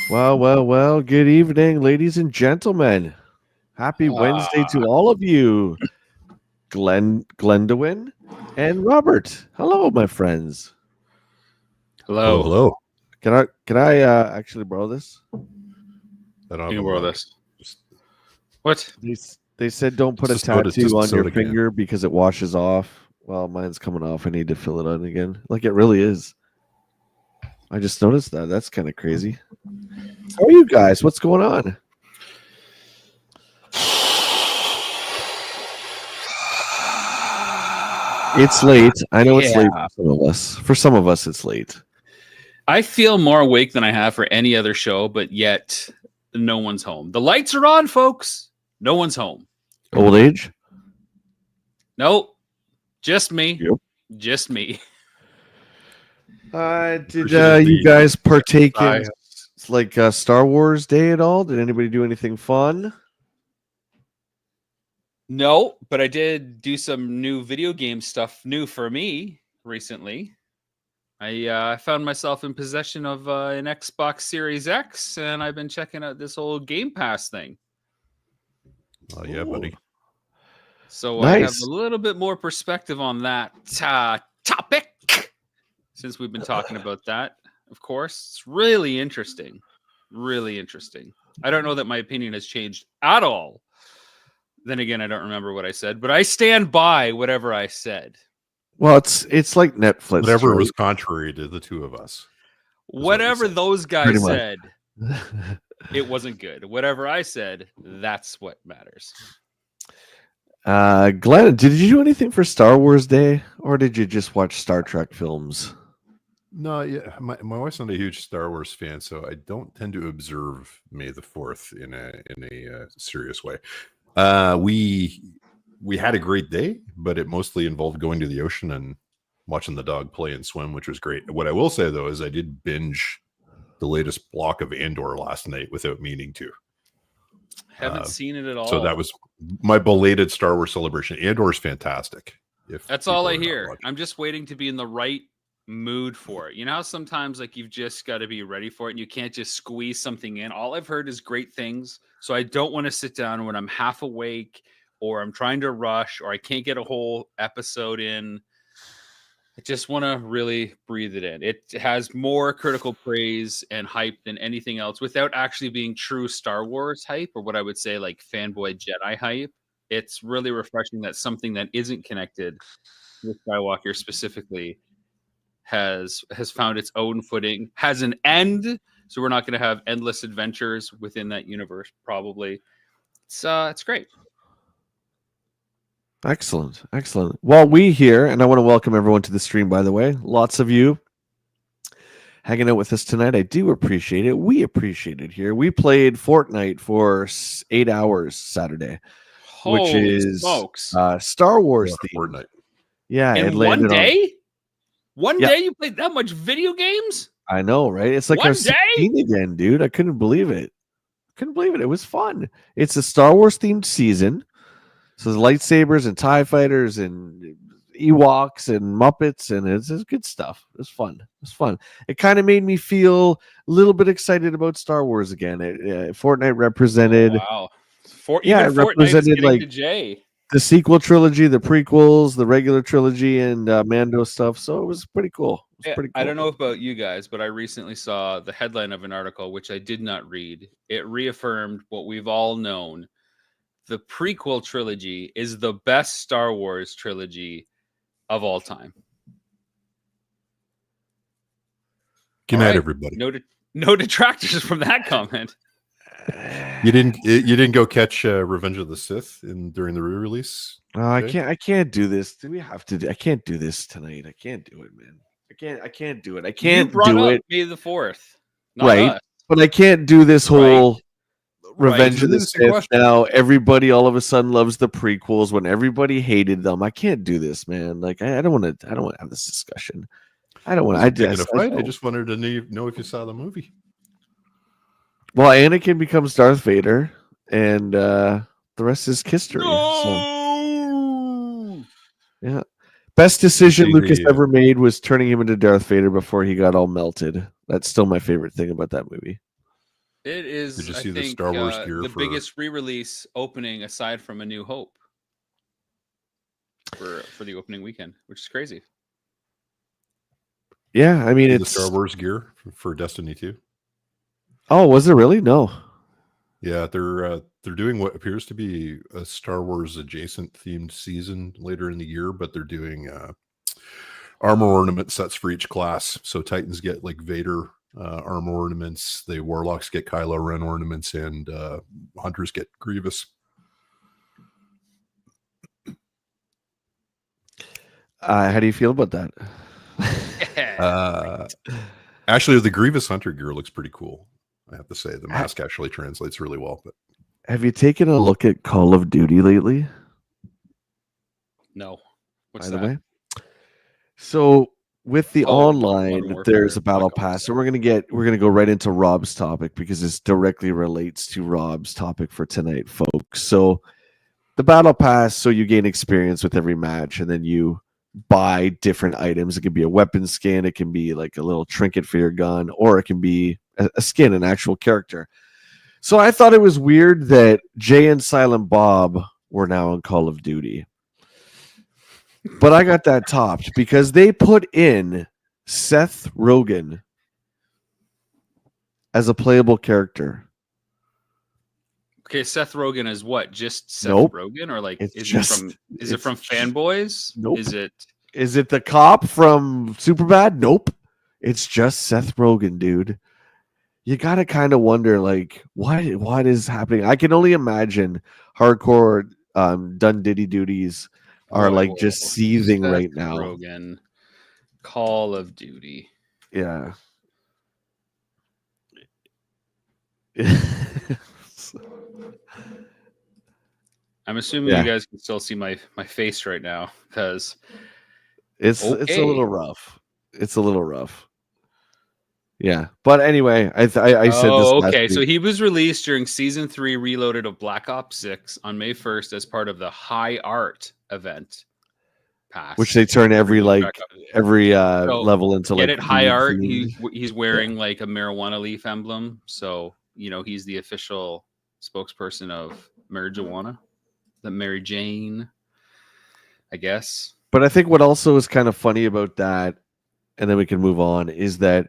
Well. Good evening, ladies and gentlemen. Happy Wednesday to all of you, Glendwyn, and Robert. Hello, my friends. Hello. Hello. Can I actually borrow this? I don't have You a can borrow mug. this. Just- What? They said don't put a It's a soda- just tattoo a on your soda can. finger because it washes off. Well, mine's coming off. I need to fill it on again. Like it really is. I just noticed that. That's kind of crazy. How are you guys? What's going on? It's late. I know it's late for some of us. For some of us, it's late. I feel more awake than I have for any other show, but yet no one's home. The lights are on, folks. No one's home. Old age? Nope. Just me. Yep. Just me. Did Appreciate you the- guys partake in I- like Star Wars Day at all? Did anybody do anything fun? No, but I did do some new video game stuff new for me recently. I found myself in possession of an Xbox Series X, and I've been checking out this old Game Pass thing. Oh yeah, buddy. So I have Nice. a little bit more perspective on that topic since we've been talking about that. Of course, it's really interesting. Really interesting. I don't know that my opinion has changed at all. Then again, I don't remember what I said, but I stand by whatever I said. Well, it's like Netflix. Whatever right? was contrary to the two of us. what he Whatever said. those guys Pretty much. said, it wasn't good. Whatever I said, that's what matters. Glenn, did you do anything for Star Wars Day, or did you just watch Star Trek films? No, yeah. My wife's not a huge Star Wars fan, so I don't tend to observe May the 4th in a serious way. We had a great day, but it mostly involved going to the ocean and watching the dog play and swim, which was great. What I will say though is I did binge the latest block of Andor last night without meaning to. Haven't seen it at all. So that was my belated Star Wars celebration. Andor is fantastic. That's all I people are not hear. watching. I'm just waiting to be in the right mood for it. You know how sometimes like you've just got to be ready for it and you can't just squeeze something in. All I've heard is great things. So I don't want to sit down when I'm half awake or I'm trying to rush or I can't get a whole episode in. I just want to really breathe it in. It has more critical praise and hype than anything else without actually being true Star Wars hype or what I would say like fanboy Jedi hype. It's really refreshing that something that isn't connected with Skywalker specifically has found its own footing, has an end. So we're not going to have endless adventures within that universe. Probably, it's great. Excellent. Well, we here, and I want to welcome everyone to the stream, by the way. Lots of you hanging out with us tonight. I do appreciate it. We appreciate it here. We played Fortnite for 8 hours Saturday, which Holy is smokes! Star Wars Yeah, themed. Fortnite. Yeah, it In landed one on- day, one Yeah. day you played that much video games? I know, right? It's like One I'm day? 16 again, dude. I couldn't believe it. It was fun. It's a Star Wars themed season. So the lightsabers and TIE fighters and Ewoks and Muppets, and it's good stuff. It's fun. It kind of made me feel a little bit excited about Star Wars again. Fortnite represented Wow. Yeah, Even it Fortnite is represented, getting like, to Jay. the sequel trilogy, the prequels, the regular trilogy, and Mando stuff. So it was pretty cool. I don't know about you guys, but I recently saw the headline of an article, which I did not read. It reaffirmed what we've all known. The prequel trilogy is the best Star Wars trilogy of all time. Good All night, right. everybody. No detractors from that comment. You didn't go catch Revenge of the Sith during the re-release? I Okay. can't do this. Do we have to? I can't do this tonight. I can't do it, man. I can't do it. I can't You brought do up it. May the 4th. Not Right. us. But I can't do this whole Revenge Right. of the It's a Sith. question. Now everybody all of a sudden loves the prequels when everybody hated them. I can't do this, man. Like I don't want to. I don't want to have this discussion. I don't want. I I just wanted to know if you saw the movie. Well, Anakin becomes Darth Vader, and the rest is history. So, No! yeah. Best decision See Lucas the, ever made was turning him into Darth Vader before he got all melted. That's still my favorite thing about that movie. It is, Did you I see the think, Star Wars gear the for- biggest re-release opening aside from A New Hope for the opening weekend, which is crazy. Yeah, I mean the it's Star Wars gear for Destiny 2? Oh, was it really? No. Yeah, they're doing what appears to be a Star Wars adjacent themed season later in the year, but they're doing armor ornament sets for each class. So Titans get like Vader armor ornaments, the Warlocks get Kylo Ren ornaments, and Hunters get Grievous. How do you feel about that? Actually, the Grievous Hunter gear looks pretty cool. I have to say, the mask actually translates really well. But Have you taken a look at Call of Duty lately? No. What's By the that? way, so with the Oh, Modern online, Warfare, there's a battle Black Ops. pass, so we're gonna go right into Rob's topic because this directly relates to Rob's topic for tonight, folks. So the battle pass, so you gain experience with every match, and then you buy different items. It can be a weapon skin, it can be like a little trinket for your gun, or it can be a skin, an actual character. So I thought it was weird that Jay and Silent Bob were now on Call of Duty. But I got that topped because they put in Seth Rogen as a playable character. Okay, Seth Rogen is what? Just Seth Nope. Rogen, or like It's is just- it from Fanboys? Nope. Is it the cop from Superbad? Nope. It's just Seth Rogen, dude. You gotta kind of wonder, like, what is happening? I can only imagine hardcore done diddy duties are like just seething Seth right now. Rogen, Call of Duty. Yeah. I'm assuming Yeah. you guys can still see my face right now because It's a Okay. little rough. It's a little rough. Yeah, but anyway, I said this. oh, last okay. So week. he was released during season 3 Reloaded of Black Ops 6 on May 1st as part of the High Art event pass, which they turn every Black Ops. level into Get like it, High weed Art. themed. He's wearing like a marijuana leaf emblem, so he's the official spokesperson of marijuana, the Mary Jane, I guess. But I think what also is kind of funny about that, and then we can move on, is that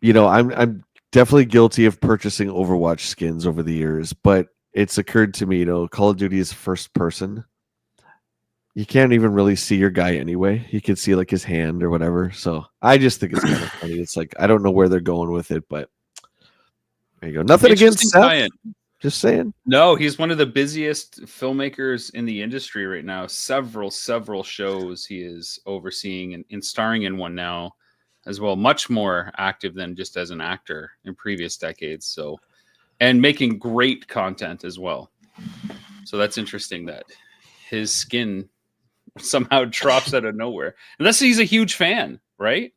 I'm definitely guilty of purchasing Overwatch skins over the years, but it's occurred to me, Call of Duty is first person. You can't even really see your guy anyway. You can see like his hand or whatever. So I just think it's kind of funny. It's like I don't know where they're going with it, but there you go. Nothing against Interesting Seth. tie-in. Just saying. No, he's one of the busiest filmmakers in the industry right now. Several shows he is overseeing and starring in one now as well. Much more active than just as an actor in previous decades. So, and making great content as well. So that's interesting that his skin somehow drops out of nowhere. Unless he's a huge fan, right?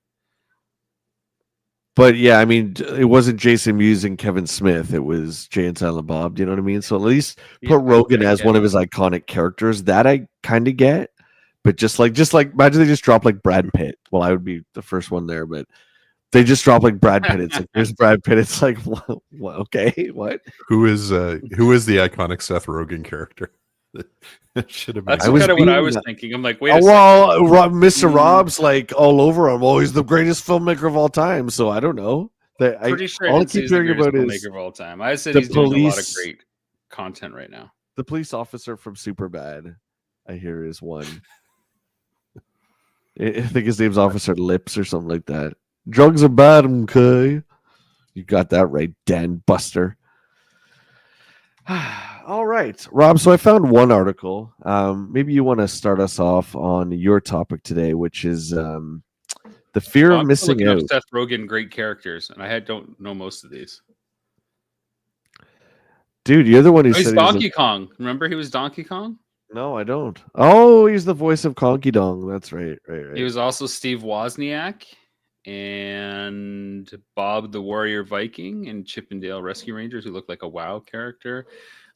But yeah, I mean, it wasn't Jason Mewes and Kevin Smith. It was Jay and Silent Bob. Do you know what I mean? So at least put Rogan as one of his iconic characters. That I kind of get. But just like imagine they just drop like Brad Pitt. Well, I would be the first one there, but they just drop like Brad Pitt. It's like here's Brad Pitt. It's like what? Okay, what? Who is the iconic Seth Rogen character? That should have been. That's kind of what I was thinking. I'm like, wait a second. Mr. Rob's like all over him. Oh, he's the greatest filmmaker of all time. So I don't know. Pretty sure all I keep hearing about is filmmaker of all time. I said he's doing a lot of great content right now. The police officer from Superbad, I hear, is one. I think his name's Officer Lips or something like that. Drugs are bad, okay? You got that right, Dan Buster. All right, Rob. So I found one article. Maybe you want to start us off on your topic today, which is the fear of missing out. Seth Rogen, great characters, and I don't know most of these. Dude, you're the one who said he's Donkey Kong. Remember, he was Donkey Kong. No, I don't. Oh, he's the voice of Conky Dong. That's right. He was also Steve Wozniak and Bob the Warrior Viking and Chippendale Rescue Rangers, who looked like a WoW character.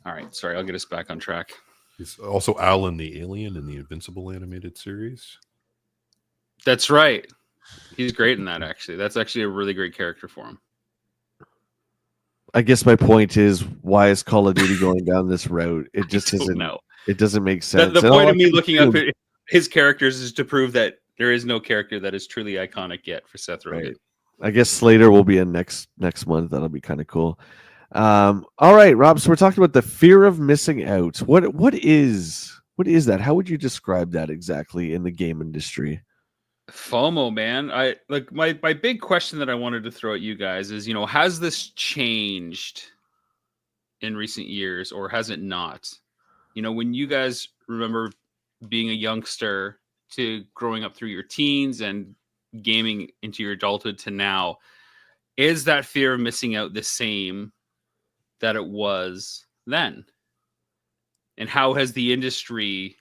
All right, sorry, I'll get us back on track. He's also Alan the Alien in the Invincible animated series. That's right. He's great in that, actually. That's actually a really great character for him. I guess my point is, why is Call of Duty going down this route? It just I don't isn't. know. It doesn't make sense. The And point all of me I can looking up assume- his characters is to prove that there is no character that is truly iconic yet for Seth Rogen. Right. I guess Slater will be in next month. That'll be kind of cool. All right, Rob. So we're talking about the fear of missing out. What is that? How would you describe that exactly in the game industry? FOMO, man. I like my big question that I wanted to throw at you guys is, has this changed in recent years or has it not? When you guys remember being a youngster to growing up through your teens and gaming into your adulthood to now, is that fear of missing out the same that it was then? And how has the industry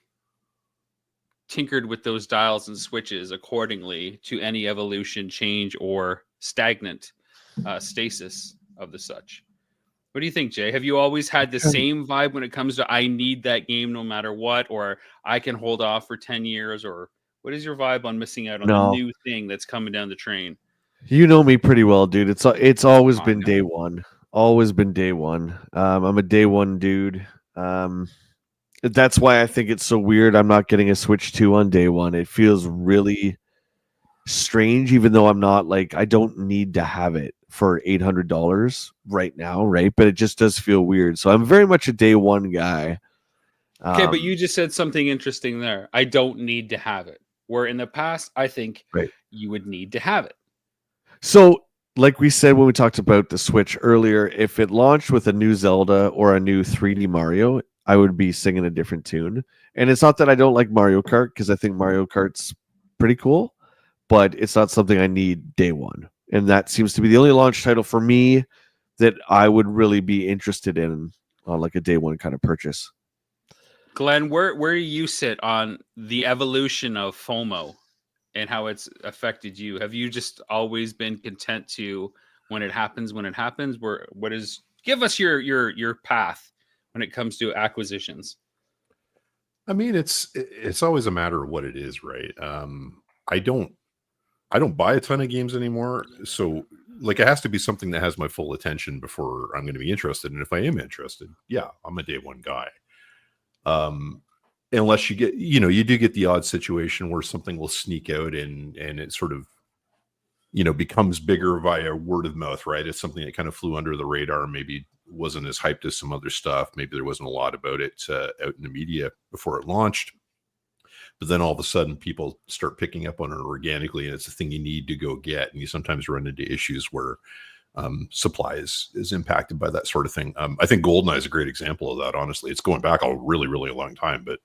tinkered with those dials and switches accordingly to any evolution, change, or stagnant stasis of the such? What do you think, Jay? Have you always had the same vibe when it comes to I need that game no matter what, or I can hold off for 10 years, or what is your vibe on missing out on the new thing that's coming down the train? You know me pretty well, dude. It's always been yeah. day one. Always been day one. I'm a day one dude. That's why I think it's so weird I'm not getting a Switch 2 on day one. It feels really strange, even though I don't need to have it for $800 right now, right? But it just does feel weird. So I'm very much a day one guy. Okay, but you just said something interesting there. I don't need to have it. Where in the past, I think you would need to have it. So, like we said when we talked about the Switch earlier, if it launched with a new Zelda or a new 3D Mario, I would be singing a different tune. And it's not that I don't like Mario Kart, because I think Mario Kart's pretty cool, but it's not something I need day one. And that seems to be the only launch title for me that I would really be interested in on like a day one kind of purchase. Glenn, where do you sit on the evolution of FOMO and how it's affected you? Have you just always been content to when it happens? Give us your path when it comes to acquisitions? I mean, it's always a matter of what it is, right? I don't buy a ton of games anymore, so like it has to be something that has my full attention before I'm going to be interested. And if I am interested, yeah, I'm a day one guy. Unless you get, you do get the odd situation where something will sneak out and it sort of, becomes bigger via word of mouth, right? It's something that kind of flew under the radar, maybe wasn't as hyped as some other stuff. Maybe there wasn't a lot about it out in the media before it launched. But then all of a sudden people start picking up on it organically, and it's a thing you need to go get. And you sometimes run into issues where supply is impacted by that sort of thing. I think GoldenEye is a great example of that, honestly. It's going back a really, really long time, but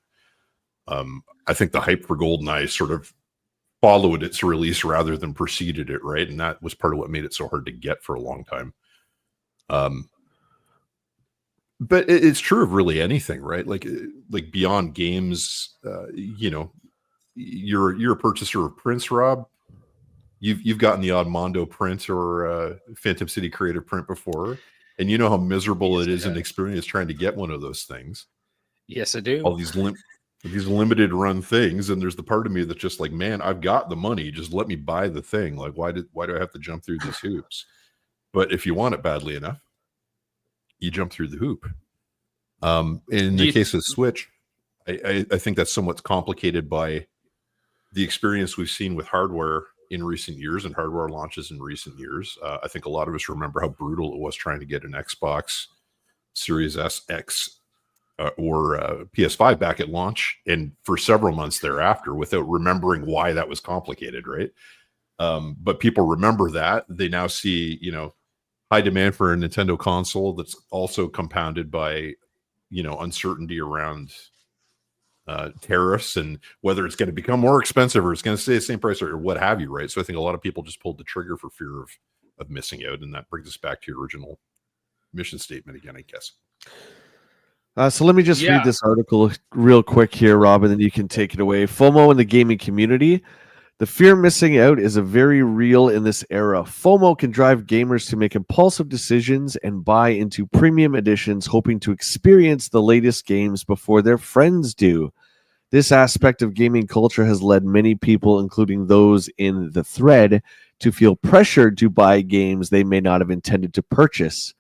I think the hype for GoldenEye sort of followed its release rather than preceded it, right? And that was part of what made it so hard to get for a long time. But it's true of really anything, right? Like beyond games, you're a purchaser of prints, Rob. You've gotten the odd Mondo print or Phantom City creative print before, and you know how miserable it is in experience trying to get one of those things. Yes, I do. All these limited run things, and there's the part of me that's just like, man, I've got the money, just let me buy the thing. Like, why do I have to jump through these hoops? But if you want it badly enough, you jump through the hoop. In the case of Switch, I think that's somewhat complicated by the experience we've seen with hardware in recent years and hardware launches in recent years. I think a lot of us remember how brutal it was trying to get an Xbox Series S, X, or PS5 back at launch, and for several months thereafter, without remembering why that was complicated, right? But people remember that. They now see, high demand for a Nintendo console that's also compounded by, uncertainty around tariffs and whether it's going to become more expensive or it's going to stay the same price or what have you, right? So I think a lot of people just pulled the trigger for fear of missing out, and that brings us back to your original mission statement again, I guess. So let me just read this article real quick here, Rob, and then you can take it away. FOMO in the gaming community. The fear of missing out is a very real in this era. FOMO can drive gamers to make impulsive decisions and buy into premium editions, hoping to experience the latest games before their friends do. This aspect of gaming culture has led many people, including those in the thread, to feel pressured to buy games they may not have intended to purchase.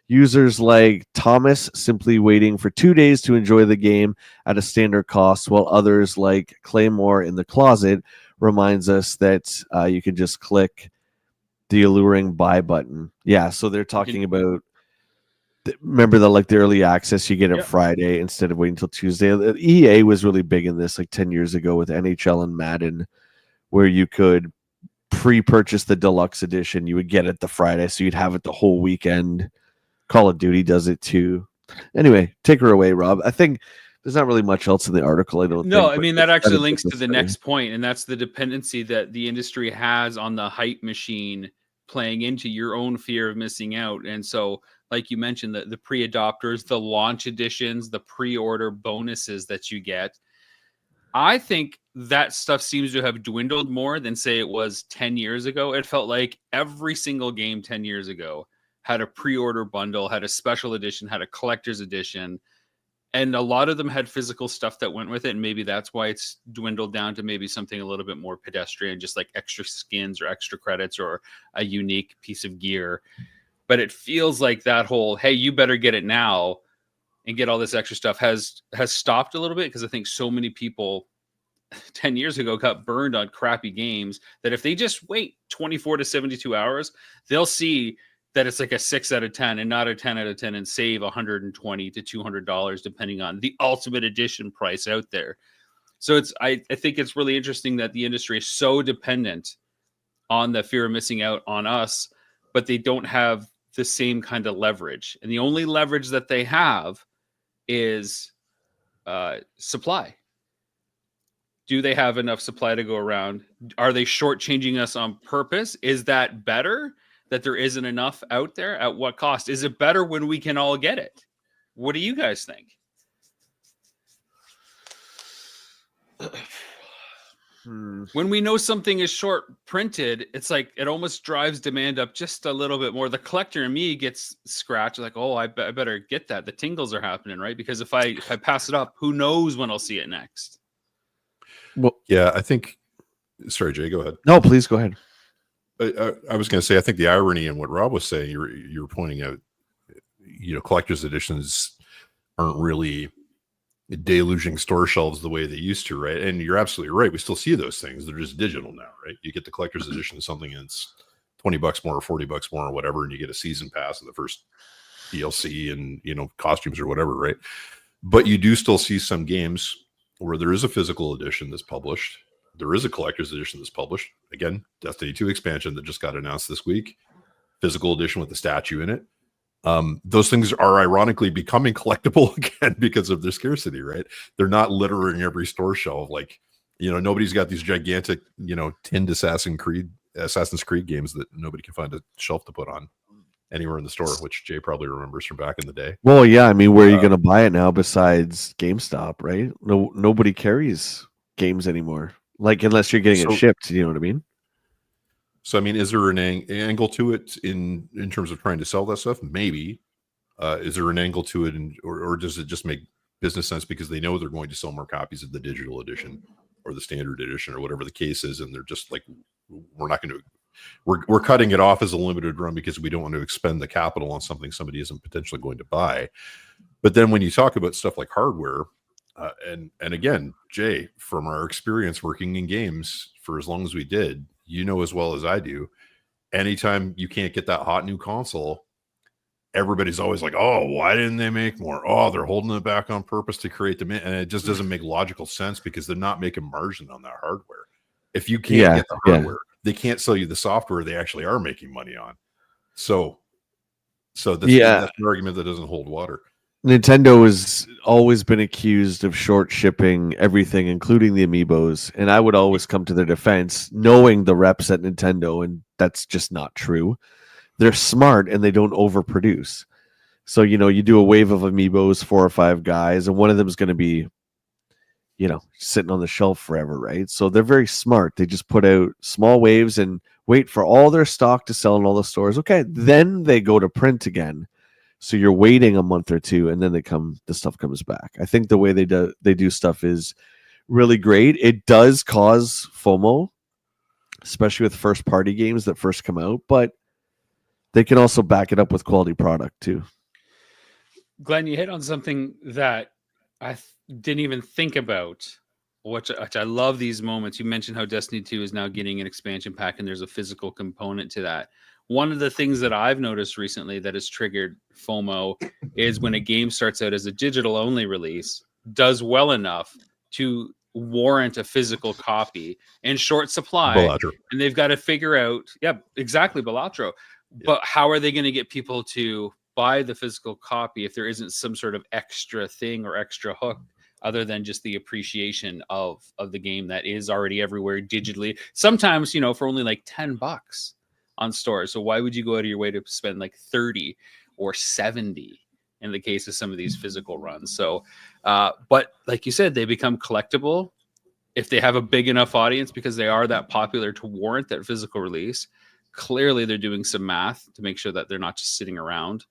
Users like Thomas simply waiting for 2 days to enjoy the game at a standard cost, while others like Claymore in the closet reminds us that you can just click the alluring buy button. Yeah, so they're talking about. Remember the early access you get it Friday instead of waiting until Tuesday. The EA was really big in this like 10 years ago with NHL and Madden, where you could pre-purchase the deluxe edition. You would get it the Friday, so you'd have it the whole weekend. Call of Duty does it too. Anyway, take her away, Rob. I think there's not really much else in the article. I don't think. No, I mean, that actually links to the next point, and that's the dependency that the industry has on the hype machine playing into your own fear of missing out. And so, like you mentioned, the pre-adopters, the launch editions, the pre-order bonuses that you get. I think that stuff seems to have dwindled more than, say, it was 10 years ago. It felt like every single game 10 years ago had a pre-order bundle, had a special edition, had a collector's edition, and a lot of them had physical stuff that went with it. And maybe that's why it's dwindled down to maybe something a little bit more pedestrian, just like extra skins or extra credits or a unique piece of gear. But it feels like that whole, hey, you better get it now and get all this extra stuff has stopped a little bit, because I think so many people 10 years ago got burned on crappy games that if they just wait 24 to 72 hours, they'll see that it's like a 6 out of 10 and not a 10 out of 10 and save $120 to $200 depending on the ultimate edition price out there. So I think it's really interesting that the industry is so dependent on the fear of missing out on us, but they don't have the same kind of leverage. And the only leverage that they have is supply. Do they have enough supply to go around? Are they shortchanging us on purpose? Is that better that there isn't enough out there? At what cost? Is it better when we can all get it? What do you guys think? When we know something is short printed, it's like it almost drives demand up just a little bit more. The collector in me gets scratched, like, oh, I better get that. The tingles are happening, right? Because if I pass it up, who knows when I'll see it next? Well, yeah, I think. Sorry, Jay, go ahead. No, please go ahead. I was going to say, I think the irony in what Rob was saying, you're pointing out, collector's editions aren't really deluging store shelves the way they used to, right? And you're absolutely right. We still see those things. They're just digital now, right? You get the collector's edition of something and it's $20 more or $40 more or whatever, and you get a season pass of the first DLC and, costumes or whatever, right? But you do still see some games where there is a physical edition that's published. There is a collector's edition that's published. Again, Destiny 2 expansion that just got announced this week. Physical edition with the statue in it. Those things are ironically becoming collectible again because of their scarcity, right? They're not littering every store shelf. Like, nobody's got these gigantic, tinned Assassin's Creed games that nobody can find a shelf to put on anywhere in the store, which Jay probably remembers from back in the day. Well, yeah, I mean, where are you going to buy it now besides GameStop, right? Nobody carries games anymore. Like, unless you're getting it shipped, you know what I mean? So, I mean, is there an angle to it in terms of trying to sell that stuff? Maybe. Is there an angle to it, or does it just make business sense because they know they're going to sell more copies of the digital edition or the standard edition or whatever the case is, and they're just like, we're cutting it off as a limited run because we don't want to expend the capital on something somebody isn't potentially going to buy. But then when you talk about stuff like hardware, and again, Jay, from our experience working in games for as long as we did, as well as I do, anytime you can't get that hot new console, everybody's always like, oh, why didn't they make more? Oh, they're holding it back on purpose to create demand. And it just doesn't make logical sense because they're not making margin on that hardware. If you can't get the hardware, they can't sell you the software they actually are making money on. So that's an argument that doesn't hold water. Nintendo has always been accused of short shipping everything, including the amiibos. And I would always come to their defense, knowing the reps at Nintendo, and that's just not true. They're smart and they don't overproduce. So, you do a wave of amiibos, 4 or 5 guys, and one of them is going to be, sitting on the shelf forever, right? So they're very smart. They just put out small waves and wait for all their stock to sell in all the stores. Okay, then they go to print again. So you're waiting a month or two, and then the stuff comes back. I think the way they do stuff is really great. It does cause FOMO, especially with first party games that first come out, but they can also back it up with quality product too. Glenn, you hit on something that I didn't even think about, which I love these moments. You mentioned how Destiny 2 is now getting an expansion pack and there's a physical component to that. One of the things that I've noticed recently that has triggered FOMO is when a game starts out as a digital only release, does well enough to warrant a physical copy in short supply. Balatro. And they've got to figure out, exactly, Balatro. Yeah. But how are they going to get people to buy the physical copy if there isn't some sort of extra thing or extra hook other than just the appreciation of the game that is already everywhere digitally, sometimes, for only like $10 on stores. So why would you go out of your way to spend like 30 or 70 in the case of some of these physical runs? So but like you said, they become collectible if they have a big enough audience because they are that popular to warrant that physical release. Clearly they're doing some math to make sure that they're not just sitting around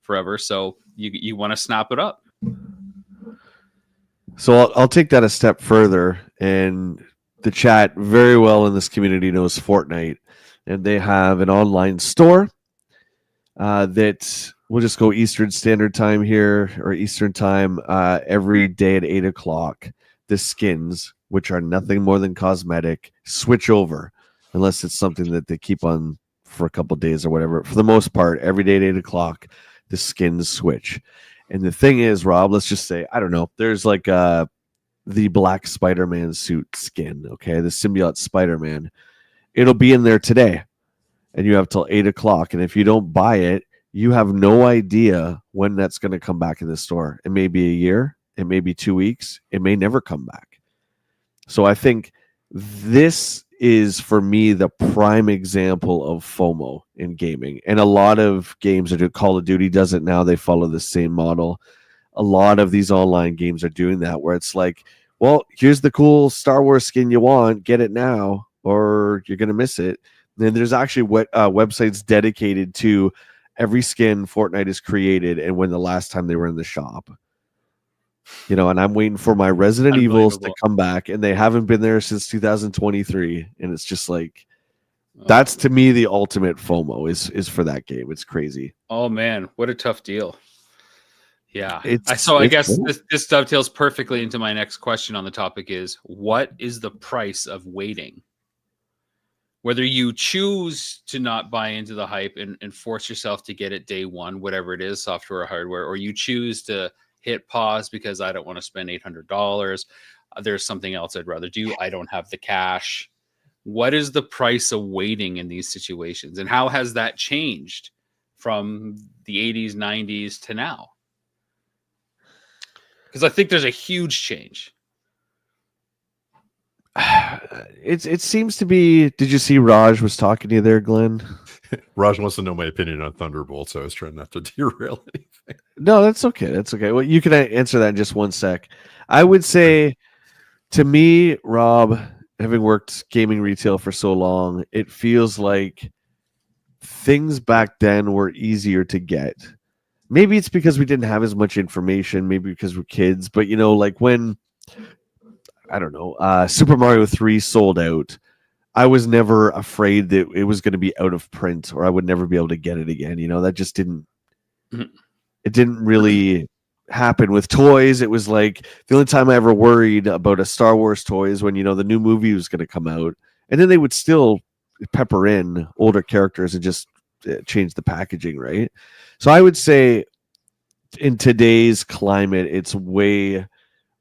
forever. So you want to snap it up. So I'll take that a step further, and the chat very well in this community knows Fortnite, and they have an online store that we'll just go Eastern Standard Time here, or Eastern Time, every day at 8 o'clock. The skins, which are nothing more than cosmetic, switch over unless it's something that they keep on for a couple days or whatever. For the most part, every day at 8 o'clock, the skins switch. And the thing is, Rob, let's just say, I don't know, there's like the black Spider-Man suit skin, okay? The symbiote Spider-Man. It'll be in there today. And you have till 8 o'clock. And if you don't buy it, you have no idea when that's going to come back in the store. It may be a year. It may be 2 weeks. It may never come back. So I think this is, for me, the prime example of FOMO in gaming. And a lot of games that do, Call of Duty does it now. They follow the same model. A lot of these online games are doing that, where it's like, well, here's the cool Star Wars skin you want. Get it now, or you're going to miss it. And there's actually websites dedicated to every skin Fortnite has created and when the last time they were in the shop. And I'm waiting for my Resident Evils to come back, and they haven't been there since 2023. And it's just like, that's to me the ultimate FOMO is for that game. It's crazy. Oh man, what a tough deal. Yeah. I I guess this dovetails perfectly into my next question on the topic is, what is the price of waiting? Whether you choose to not buy into the hype and force yourself to get it day one, whatever it is, software or hardware, or you choose to hit pause because I don't want to spend $800. There's something else I'd rather do. I don't have the cash. What is the price of waiting in these situations? And how has that changed from the 80s, 90s to now? Because I think there's a huge change. It seems to be. Did you see Raj was talking to you there, Glenn? Raj wants to know my opinion on Thunderbolt, so I was trying not to derail anything. No, that's okay. That's okay. Well, you can answer that in just one sec. I would say, to me, Rob, having worked gaming retail for so long, it feels like things back then were easier to get. Maybe it's because we didn't have as much information, maybe because we're kids, but like when, I don't know, Super Mario 3 sold out, I was never afraid that it was going to be out of print or I would never be able to get it again. That just didn't, it didn't really happen with toys. It was like the only time I ever worried about a Star Wars toy is when, the new movie was going to come out, and then they would still pepper in older characters and just change the packaging, right? So I would say in today's climate, it's way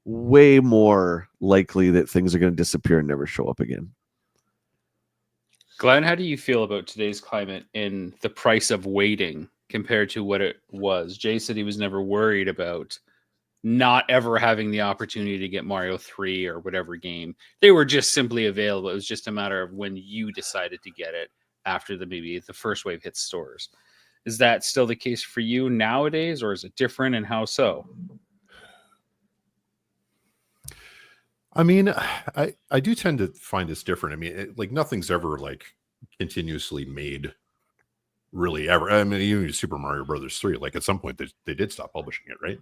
more likely that things are going to disappear and never show up again. Glenn, how do you feel about today's climate in the price of waiting compared to what it was? Jay said he was never worried about not ever having the opportunity to get Mario 3 or whatever game. They were just simply available. It was just a matter of when you decided to get it after maybe the first wave hit stores. Is that still the case for you nowadays, or is it different, and how so? I mean, I do tend to find it's different. I mean, nothing's ever continuously made really ever. I mean, even Super Mario Brothers 3, at some point they did stop publishing it, right?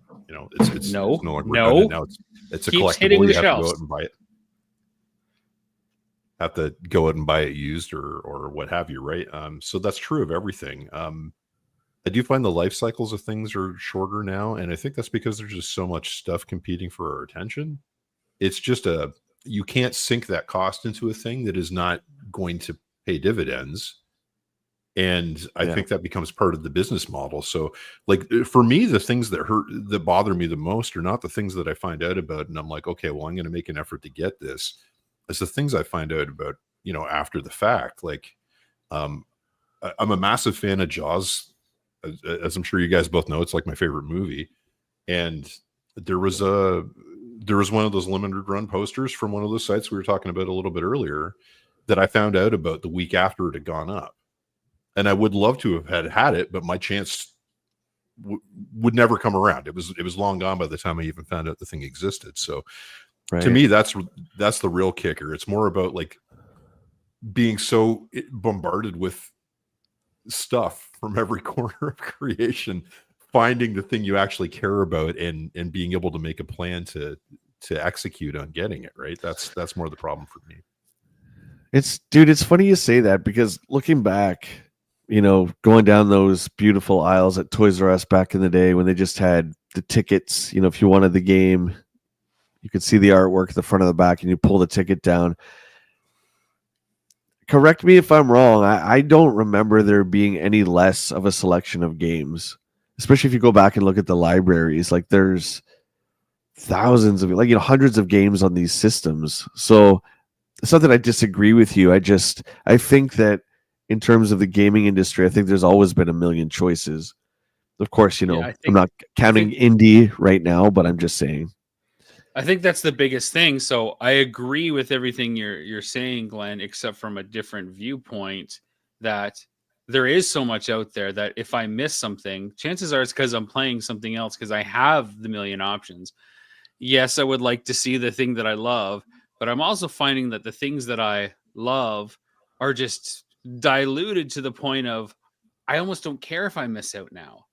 It's no longer redundant. Now it's a Keeps collectible. hitting You the have to go shelves. out and buy it. have to go out and buy it used or what have you, right? So that's true of everything. I do find the life cycles of things are shorter now, and I think that's because there's just so much stuff competing for our attention. It's just you can't sink that cost into a thing that is not going to pay dividends. And I think that becomes part of the business model. So like for me, the things that bother me the most are not the things that I find out about. And I'm like, okay, well, I'm going to make an effort to get this. It's the things I find out about, after the fact. Like, I'm a massive fan of Jaws, as I'm sure you guys both know. It's like my favorite movie. And there was one of those limited run posters from one of those sites we were talking about a little bit earlier that I found out about the week after it had gone up. And I would love to have had it, but my chance would never come around. It was long gone by the time I even found out the thing existed. So to me, that's the real kicker. It's more about like being so bombarded with stuff from every corner of creation, finding the thing you actually care about and being able to make a plan to execute on getting it right. That's more the problem for me. It's funny you say that, because looking back, going down those beautiful aisles at Toys R Us back in the day when they just had the tickets, if you wanted the game, you could see the artwork at the front of the back and you pull the ticket down. Correct me if I'm wrong. I don't remember there being any less of a selection of games, especially if you go back and look at the libraries. Like there's thousands of, hundreds of games on these systems. So it's not that I disagree with you. I think that in terms of the gaming industry, I think there's always been a million choices. Of course, I'm not counting indie right now, but I'm just saying. I think that's the biggest thing. So I agree with everything you're saying, Glenn, except from a different viewpoint, that there is so much out there that if I miss something, chances are it's because I'm playing something else, because I have the million options. Yes, I would like to see the thing that I love, but I'm also finding that the things that I love are just diluted to the point of I almost don't care if I miss out now.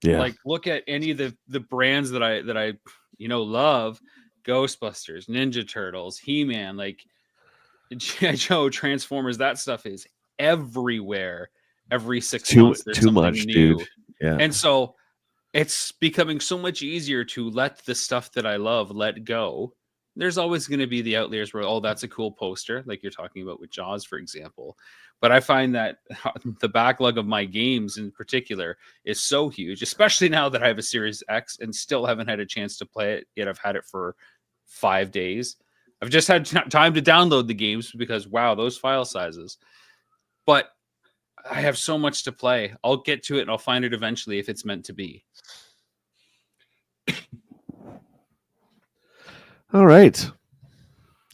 Yeah. Like look at any of the brands that I love: Ghostbusters, Ninja Turtles, He-Man, like G.I. Joe, Transformers. That stuff is everywhere. Every 6 months there's too something much, new. dude. Yeah. And so it's becoming so much easier to let the stuff that I love let go. There's always going to be the outliers where, oh, that's a cool poster, like you're talking about with Jaws, for example. But I find that the backlog of my games in particular is so huge, especially now that I have a Series X and still haven't had a chance to play it yet. I've had it for 5 days. I've just had time to download the games because, wow, those file sizes. But I have so much to play. I'll get to it and I'll find it eventually if it's meant to be. All right.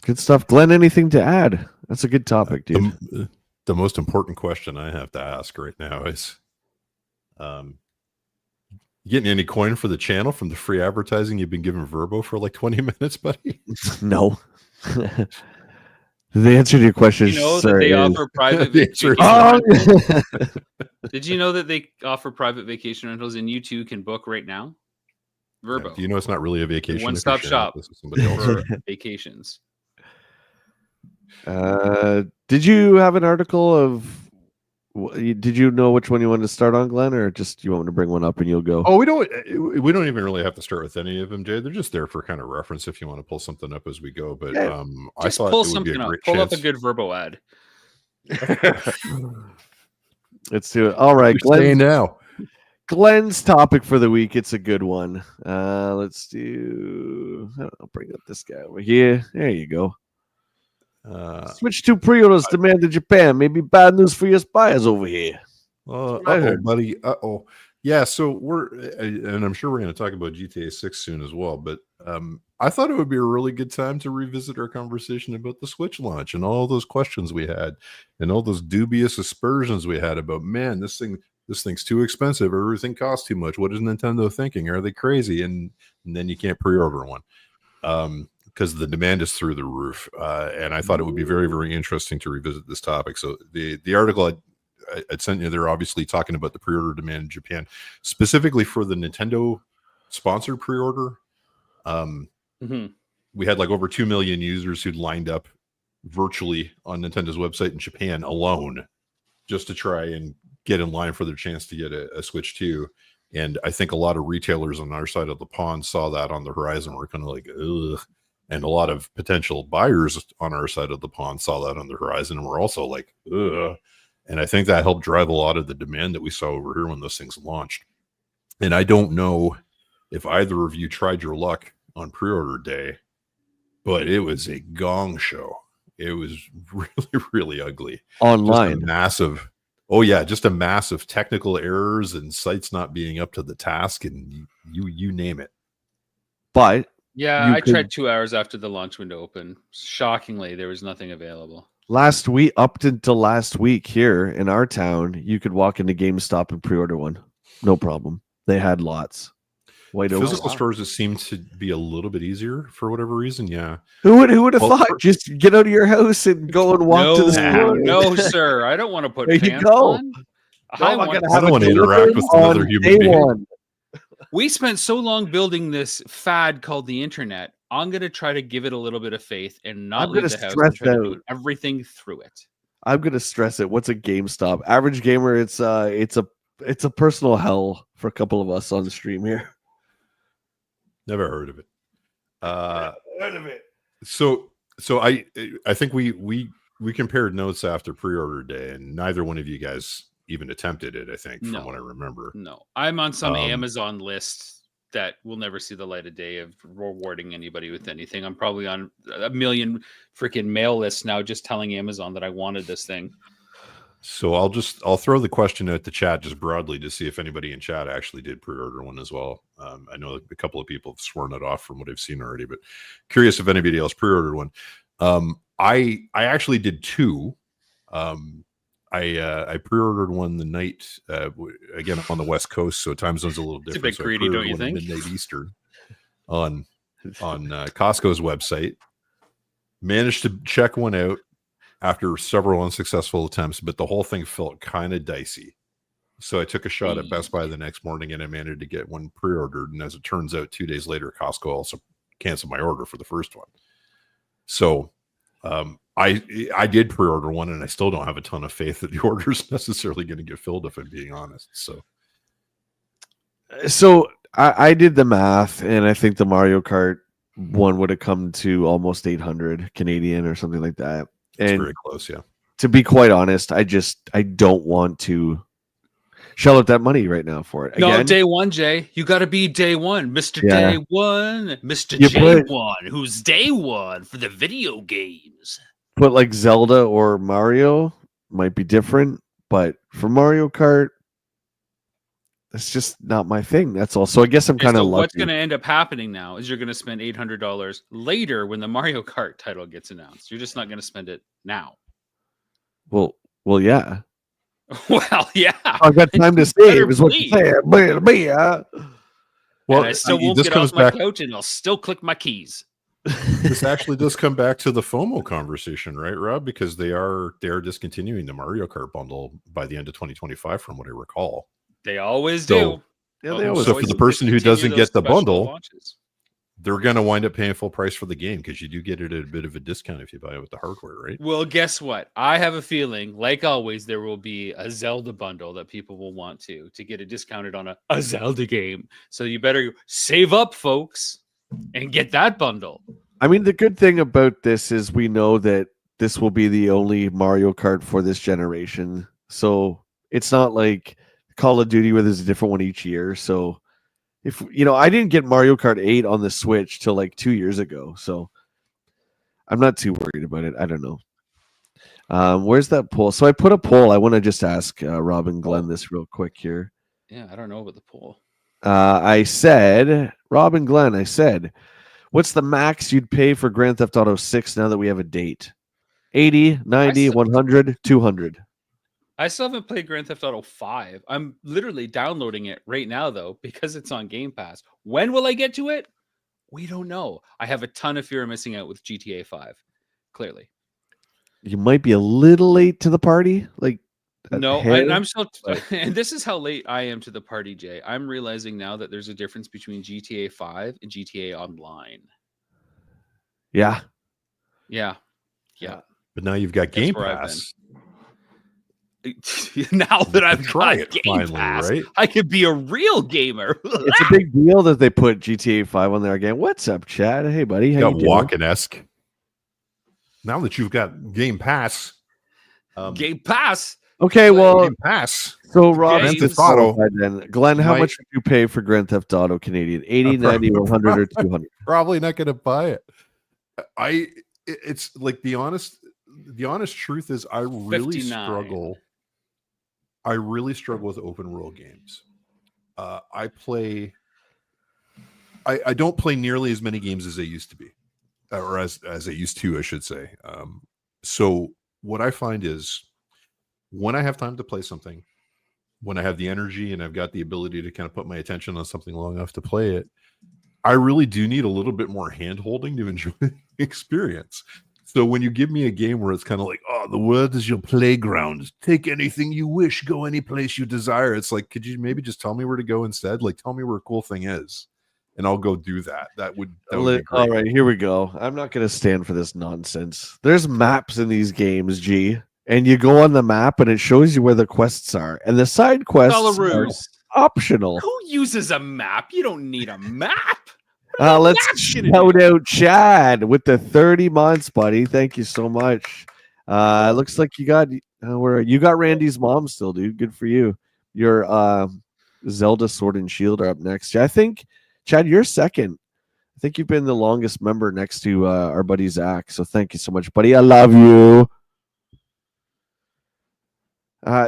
Good stuff. Glenn, anything to add? That's a good topic, dude. The most important question I have to ask right now is, you getting any coin for the channel from the free advertising you've been giving Verbo for like 20 minutes, buddy? No. The answer to your question is, that they offer private vacation rentals? Did you know that they offer private vacation rentals and you too can book right now? Verbo. Yeah, do you know it's not really a vacation? One-stop shop for vacations. Did you have an article of? Did you know which one you wanted to start on, Glenn, or just you want me to bring one up and you'll go? Oh, we don't even really have to start with any of them, Jay. They're just there for kind of reference if you want to pull something up as we go. But I thought pull it would be a great pull chance. up a good Verbo ad. Let's do it. All right, Glenn. Now, Glenn's topic for the week. It's a good one. Let's do. I'll bring up this guy over here. There you go. Switch to pre-orders demand in Japan. Maybe bad news for your buyers over here. Buddy. Yeah. So and I'm sure we're going to talk about GTA 6 soon as well. But I thought it would be a really good time to revisit our conversation about the Switch launch and all those questions we had and all those dubious aspersions we had about, man, this thing's too expensive. Everything costs too much. What is Nintendo thinking? Are they crazy? And then you can't pre-order one. Because the demand is through the roof. And I thought it would be very, very interesting to revisit this topic. So the article I sent you, they're obviously talking about the pre-order demand in Japan, specifically for the Nintendo sponsored pre-order. We had like over 2 million users who'd lined up virtually on Nintendo's website in Japan alone, just to try and get in line for their chance to get a Switch 2. And I think a lot of retailers on our side of the pond saw that on the horizon. We're kind of like, ugh. And a lot of potential buyers on our side of the pond saw that on the horizon, and we're also like, ugh. And I think that helped drive a lot of the demand that we saw over here when those things launched. And I don't know if either of you tried your luck on pre-order day, but it was a gong show. It was really, really ugly. Online. Just a massive, oh yeah, just a massive technical errors and sites not being up to the task, and you name it. But yeah, I tried 2 hours after the launch window opened. Shockingly, there was nothing available. last week, up until last week here in our town, you could walk into GameStop and pre-order one. No problem. They had lots. Physical stores just seem to be a little bit easier for whatever reason. Yeah. Who would have thought? Just get out of your house and go and walk to the store. No, sir. I don't want to put there pants you go. on. I don't want to interact with another human being. We spent so long building this fad called the internet. I'm going to try to give it a little bit of faith and not leave the house and try to do everything through it. I'm going to stress it. What's a GameStop? Average gamer, it's a personal hell for a couple of us on the stream here. Never heard of it. Heard of it. So I think we compared notes after pre-order day, and neither one of you guys even attempted it. I think from what I remember. No, I'm on some Amazon list that will never see the light of day of rewarding anybody with anything. I'm probably on a million freaking mail lists now, just telling Amazon that I wanted this thing. So I'll throw the question out the chat just broadly to see if anybody in chat actually did pre-order one as well. I know a couple of people have sworn it off from what I've seen already, but curious if anybody else pre-ordered one. I actually did two. I pre-ordered one the night again on the West Coast, so time zone's a little different. It's a bit greedy, don't you think? Midnight Eastern on Costco's website. Managed to check one out after several unsuccessful attempts, but the whole thing felt kind of dicey. So I took a shot at Best Buy the next morning, and I managed to get one pre-ordered. And as it turns out, 2 days later, Costco also canceled my order for the first one. So I did pre-order one, and I still don't have a ton of faith that the order is necessarily going to get filled, if I'm being honest. So I did the math, and I think the Mario Kart one would have come to almost 800 Canadian or something like that. And it's very close, yeah. To be quite honest, I don't want to shell out that money right now for it. No, day one, Jay. You got to be day one, Mr. Day One, Mr. J1, who's day one for the video games. But like Zelda or Mario might be different, but for Mario Kart, that's just not my thing. That's all. So I guess I'm kind of lucky. What's going to end up happening now is you're going to spend $800 later when the Mario Kart title gets announced. You're just not going to spend it now. Well, yeah. Well, yeah. I've got time to save, is what you say. Well, I still won't get off my couch, and I'll still click my keys. This actually does come back to the FOMO conversation, right, Rob? Because they are discontinuing the Mario Kart bundle by the end of 2025, from what I recall. They always do. Yeah, they always. So for the person who doesn't get the bundle, they're going to wind up paying full price for the game, because you do get it at a bit of a discount if you buy it with the hardware, right? Well, guess what? I have a feeling, like always, there will be a Zelda bundle that people will want to get it discounted on a Zelda game. So you better save up, folks, and get that bundle. I mean, the good thing about this is we know that this will be the only Mario Kart for this generation. So it's not like Call of Duty where there's a different one each year. So if I didn't get Mario Kart 8 on the Switch till like 2 years ago. So I'm not too worried about it. I don't know. Where's that poll? So I put a poll. I want to just ask Rob and Glenn this real quick here. Yeah, I don't know about the poll. I said, Rob and Glenn, what's the max you'd pay for Grand Theft Auto 6 now that we have a date? 80, 90, 100, 200. I still haven't played Grand Theft Auto 5. I'm literally downloading it right now, though, because it's on Game Pass. When will I get to it? We don't know. I have a ton of fear of missing out with GTA 5, clearly. You might be a little late to the party. No, I'm still... And this is how late I am to the party, Jay. I'm realizing now that there's a difference between GTA 5 and GTA Online. Yeah. Yeah. But now you've got That's Game where I've Pass. Now that I've Try got it Game finally, Pass, right? I could be a real gamer. It's a big deal that they put GTA 5 on there again. What's up, Chad? Hey, buddy. How Got you doing? Walken-esque. Now that you've got Game Pass, Game Pass. Okay, well, Game Pass. so Rob, Grand Theft Auto. then. Glenn, how Might- much would you pay for Grand Theft Auto Canadian? 80, probably- 90, 100, or 200? Probably not going to buy it. It's like the honest truth is I really 59. struggle. I really struggle with open world games. I don't play nearly as many games as they used to be, or as they used to, I should say. So what I find is when I have time to play something, when I have the energy and I've got the ability to kind of put my attention on something long enough to play it, I really do need a little bit more hand holding to enjoy the experience. So when you give me a game where it's kind of like, oh, the world is your playground. Take anything you wish, go any place you desire. It's like, could you maybe just tell me where to go instead? Like, tell me where a cool thing is, and I'll go do that. That would be great. All right, here we go. I'm not going to stand for this nonsense. There's maps in these games, G, and you go on the map and it shows you where the quests are, and the side quests are Belarus. optional. Who uses a map? You don't need a map. Let's map's gonna shout do? out Chad with the 30 months, buddy. Thank you so much. Looks like you got you got Randy's mom still, dude. Good for you. Your Zelda Sword and Shield are up next. I think Chad, you're second. I think you've been the longest member next to our buddy Zach. So thank you so much, buddy. I love you.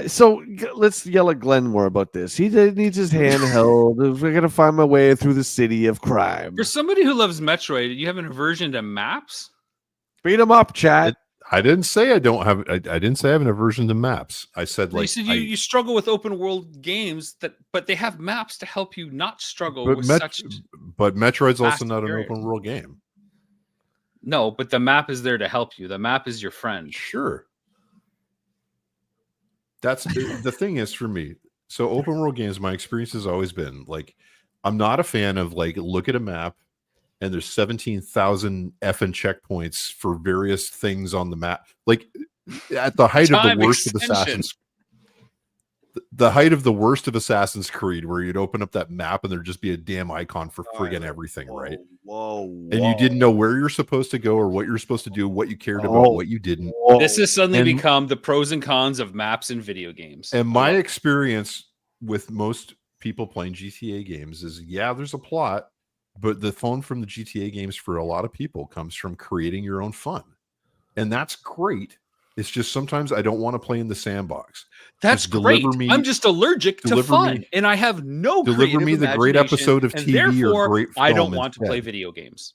So let's yell at Glenn more about this. He needs his hand held. We're gonna find my way through the city of crime. For somebody who loves Metroid, you have an aversion to maps? Beat him up, Chad. I didn't say I don't have. I didn't say I have an aversion to maps. I said You like said you struggle with open world games but they have maps to help you not struggle but with such. But Metroid's also vast not an area. open world game. No, but the map is there to help you. The map is your friend. Sure. That's the thing is for me. So open world games, my experience has always been like, I'm not a fan of like, look at a map and there's 17,000 effing checkpoints for various things on the map. Like at the height of Time the worst extension. of the height of the worst of Assassin's Creed, where you'd open up that map and there'd just be a damn icon for friggin' everything, right? Whoa. And you didn't know where you're supposed to go or what you're supposed to do, what you cared about, what you didn't. This has suddenly And- become the pros and cons of maps in video games. And my experience with most people playing GTA games is, yeah, there's a plot, but the fun from the GTA games for a lot of people comes from creating your own fun. And that's great. It's just sometimes I don't want to play in the sandbox. That's Just great. deliver me- I'm just allergic to deliver fun, me- and I have no deliver creative me the great imagination, episode of and TV or therefore, great I don't film want to play instead. video games.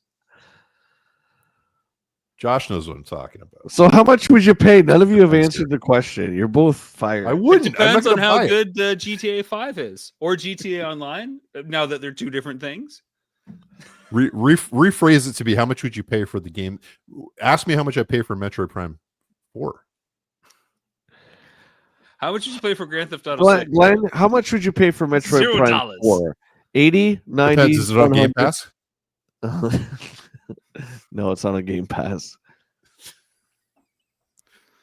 Josh knows what I'm talking about. So how much would you pay? None of you have Depends, answered the question. You're both fired. I It wouldn't. I'm not depends on gonna how buy it. good GTA 5 is or GTA Online. Now that they're two different things. Rephrase it to be, how much would you pay for the game? Ask me how much I pay for Metroid Prime 4. How much did you pay for Grand Theft Auto 6? Glenn, how much would you pay for Metroid Prime $0. 4? 80, 90, Depends. Is it on Game 100? Pass? No, it's on a Game Pass.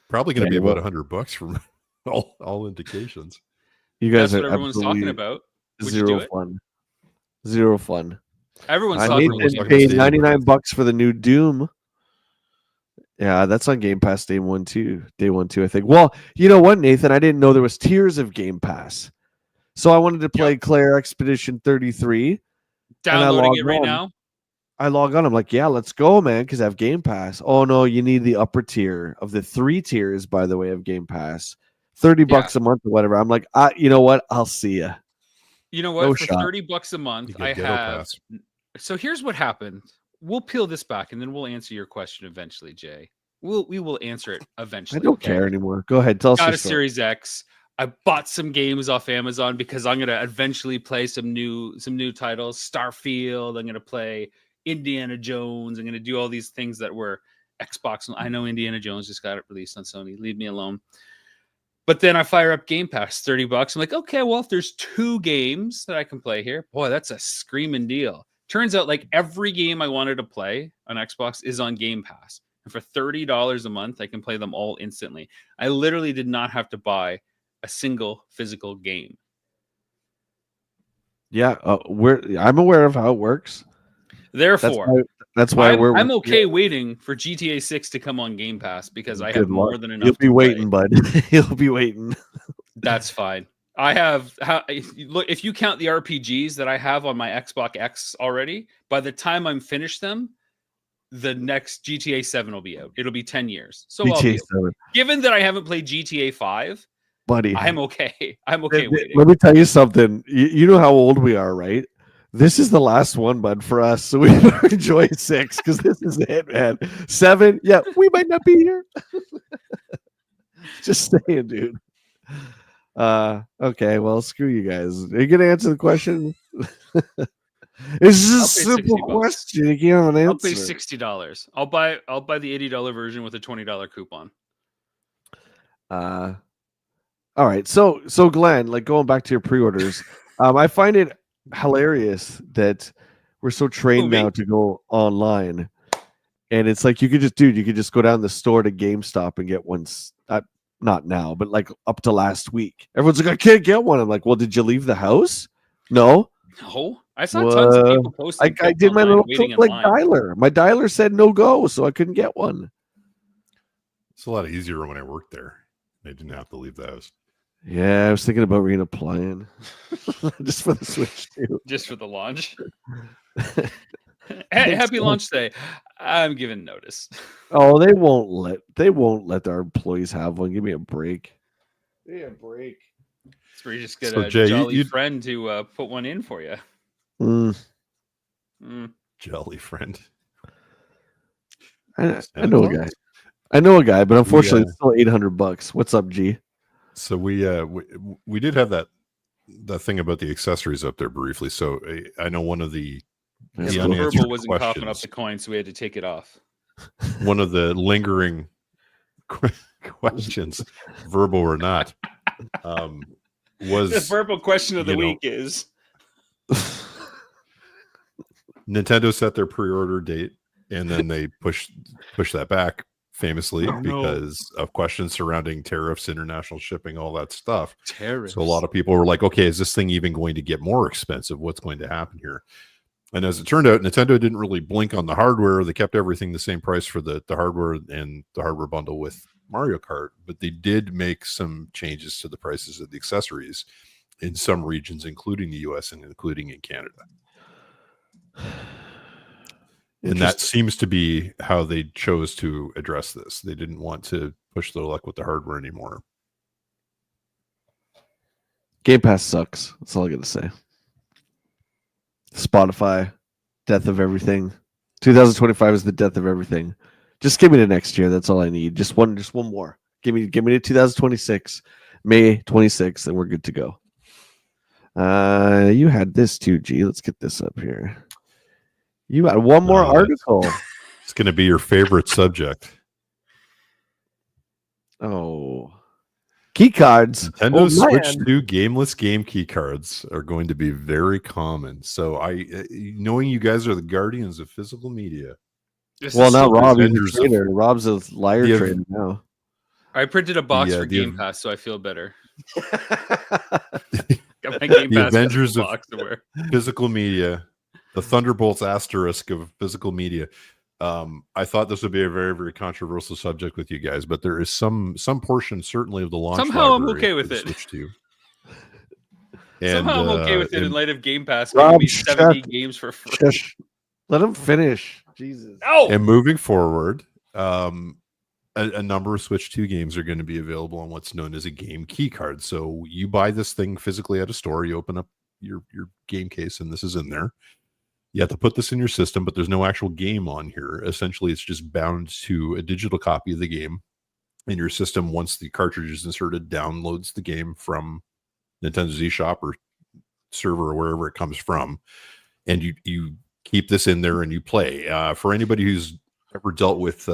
Probably going to Yeah, be about well- $100 from all indications. You guys That's are what everyone's talking absolutely about. Would you do zero it? fun. Zero fun. Everyone's I talking need about to talking pay about Stadium. $99 for the new Doom. Yeah, that's on Game Pass day one too. Day 1 too, I think. Well, you know what, Nathan? I didn't know there was tiers of Game Pass. So I wanted to play Claire Expedition 33. downloading log it right on. now. I log on. I'm like, yeah, let's go, man, because I have Game Pass. Oh no, you need the upper tier of the 3 tiers, by the way, of Game Pass. $30 a month or whatever. I'm like, you know what? I'll see ya. You know what? No For shot. $30 a month, You get I Ghetto have. Pass. So here's what happened. We'll peel this back and then we'll answer your question eventually, Jay. We will answer it I eventually. don't okay? care anymore. Go ahead. Tell us Got your a story. Series X. I bought some games off Amazon because I'm gonna eventually play some new titles. Starfield. I'm gonna play Indiana Jones. I'm gonna do all these things that were Xbox. I know Indiana Jones just got it released on Sony. Leave me alone. But then I fire up Game Pass, $30. I'm like, okay, well, if there's 2 games that I can play here, boy, that's a screaming deal. Turns out, like every game I wanted to play on Xbox is on Game Pass. And for $30 a month, I can play them all instantly. I literally did not have to buy a single physical game. Yeah, I'm aware of how it works. Therefore, that's why I'm okay waiting for GTA 6 to come on Game Pass because I have more than enough. You'll be waiting, bud. You'll be waiting. That's fine. I have look, if you count the RPGs that I have on my Xbox X already, by the time I'm finished them, the next GTA 7 will be out. It'll be 10 years. So GTA 7. Given that I haven't played GTA 5, buddy, I'm okay. I'm okay waiting. Let me tell you something. You know how old we are, right? This is the last one, bud, for us. So we better enjoy 6 because this is it, man. 7, yeah, we might not be here. Just saying, dude. Okay, well, screw you guys. Are you gonna answer the question? It's just a simple question. You can't answer. I'll pay $60. I'll buy the $80 version with a $20 coupon. All right. So Glenn, like going back to your pre-orders, I find it hilarious that we're so trained now to go online, and it's like you could just go down the store to GameStop and get one. Not now, but like up to last week, everyone's like, I can't get one. I'm like, well, did you leave the house? No, I saw tons of people posting. I did my little dialer. My dialer said no go, so I couldn't get one. It's a lot easier when I worked there. I didn't have to leave the house. Yeah, I was thinking about reapplying just for the Switch too. Just for the launch. Happy launch day. I'm giving notice. Oh, they won't let our employees have one. Give me a break. Give me a break. So we just get a jolly friend to put one in for you. Jolly friend. I know a guy. I know a guy, but unfortunately, it's still $800. What's up, G? So we did have that thing about the accessories up there briefly. So I know one of the Verbal wasn't coughing up the coin, so we had to take it off. One of the lingering questions, verbal or not, was the verbal question of the week is Nintendo set their pre-order date and then they push that back famously because of questions surrounding tariffs, international shipping, all that stuff. Tariffs. So a lot of people were like, okay, is this thing even going to get more expensive? What's going to happen here? And as it turned out, Nintendo didn't really blink on the hardware. They kept everything the same price for the hardware and the hardware bundle with Mario Kart, but they did make some changes to the prices of the accessories in some regions, including the US and including in Canada. And that seems to be how they chose to address this. They didn't want to push their luck with the hardware anymore. Game Pass sucks. That's all I got to say. Spotify, death of everything. 2025 is the death of everything. Just give me the next year. That's all I need. Just one more. Give me to 2026, May 26th, and we're good to go. You had this too, G. Let's get this up here. You got one more article. It's going to be your favorite subject. Oh. Key cards. Nintendo Switch 2 gameless game key cards are going to be very common. So knowing you guys are the guardians of physical media. Well, now Rob is a trader. Rob's a liar trader now. I printed a box for Game Pass, so I feel better. Got my Game Pass Avengers of box to wear. Physical media. The Thunderbolts asterisk of physical media. I thought this would be a very, very controversial subject with you guys, but there is some portion certainly of the launch. Somehow I'm okay with it. Somehow I'm okay with it in light of Game Pass giving me 70 games for free. Let him finish. Jesus. Oh! And moving forward, a number of Switch 2 games are going to be available on what's known as a game key card. So you buy this thing physically at a store, you open up your game case, and this is in there. You have to put this in your system, but there's no actual game on here. Essentially, it's just bound to a digital copy of the game. And your system, once the cartridge is inserted, downloads the game from Nintendo's eShop or server or wherever it comes from. And you keep this in there and you play. For anybody who's ever dealt with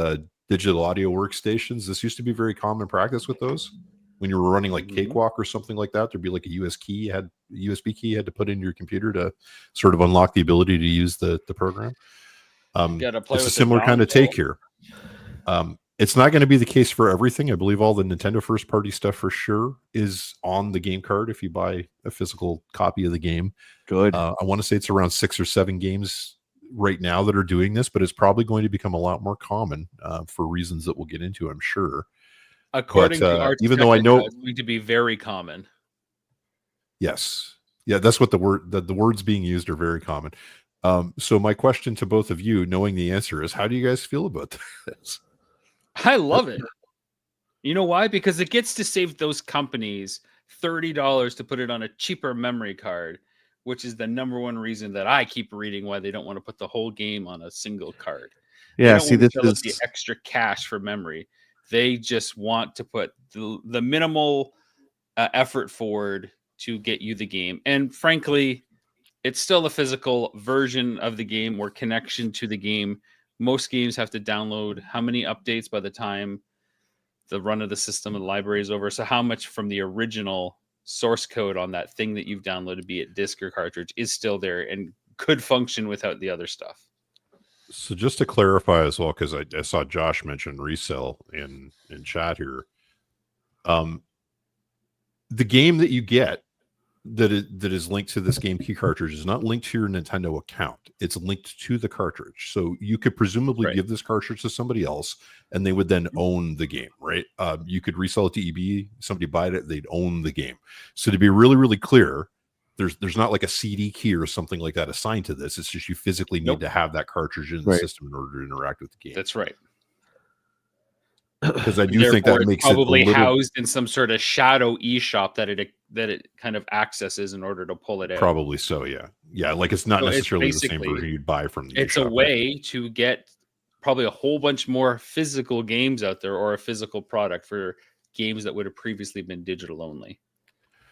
digital audio workstations, this used to be very common practice with those. When you were running like Cakewalk or something like that, there'd be like a USB key you had to put in your computer to sort of unlock the ability to use the program. It's a similar kind of take here. It's not going to be the case for everything. I believe all the Nintendo first party stuff for sure is on the game card if you buy a physical copy of the game. Good. I want to say it's around 6 or 7 games right now that are doing this, but it's probably going to become a lot more common for reasons that we'll get into, I'm sure. According to our even though I know it's going to be very common. Yes. Yeah, that's what the words being used are very common. So my question to both of you, knowing the answer, is how do you guys feel about this? I love it. You know why? Because it gets to save those companies $30 to put it on a cheaper memory card, which is the number one reason that I keep reading why they don't want to put the whole game on a single card. Yeah, they don't see, want to this fill is up the extra cash for memory. They just want to put the minimal effort forward to get you the game. And frankly, it's still a physical version of the game or connection to the game. Most games have to download how many updates by the time the run of the system and library is over. So how much from the original source code on that thing that you've downloaded, be it disk or cartridge, is still there and could function without the other stuff. So just to clarify as well, because I saw Josh mention resell in chat here. The game that you get that is linked to this game key cartridge is not linked to your Nintendo account. It's linked to the cartridge. So you could presumably give this cartridge to somebody else and they would then own the game, right? You could resell it to EB, somebody buy it, they'd own the game. So to be really, really clear, there's not like a CD key or something like that assigned to this. It's just you physically need to have that cartridge in the system in order to interact with the game. That's right. Because I do think that makes probably it probably housed in some sort of shadow eShop that it kind of accesses in order to pull it out. Probably so, yeah. Yeah, like it's not necessarily the same version you'd buy from the It's eShop, a way to get probably a whole bunch more physical games out there or a physical product for games that would have previously been digital only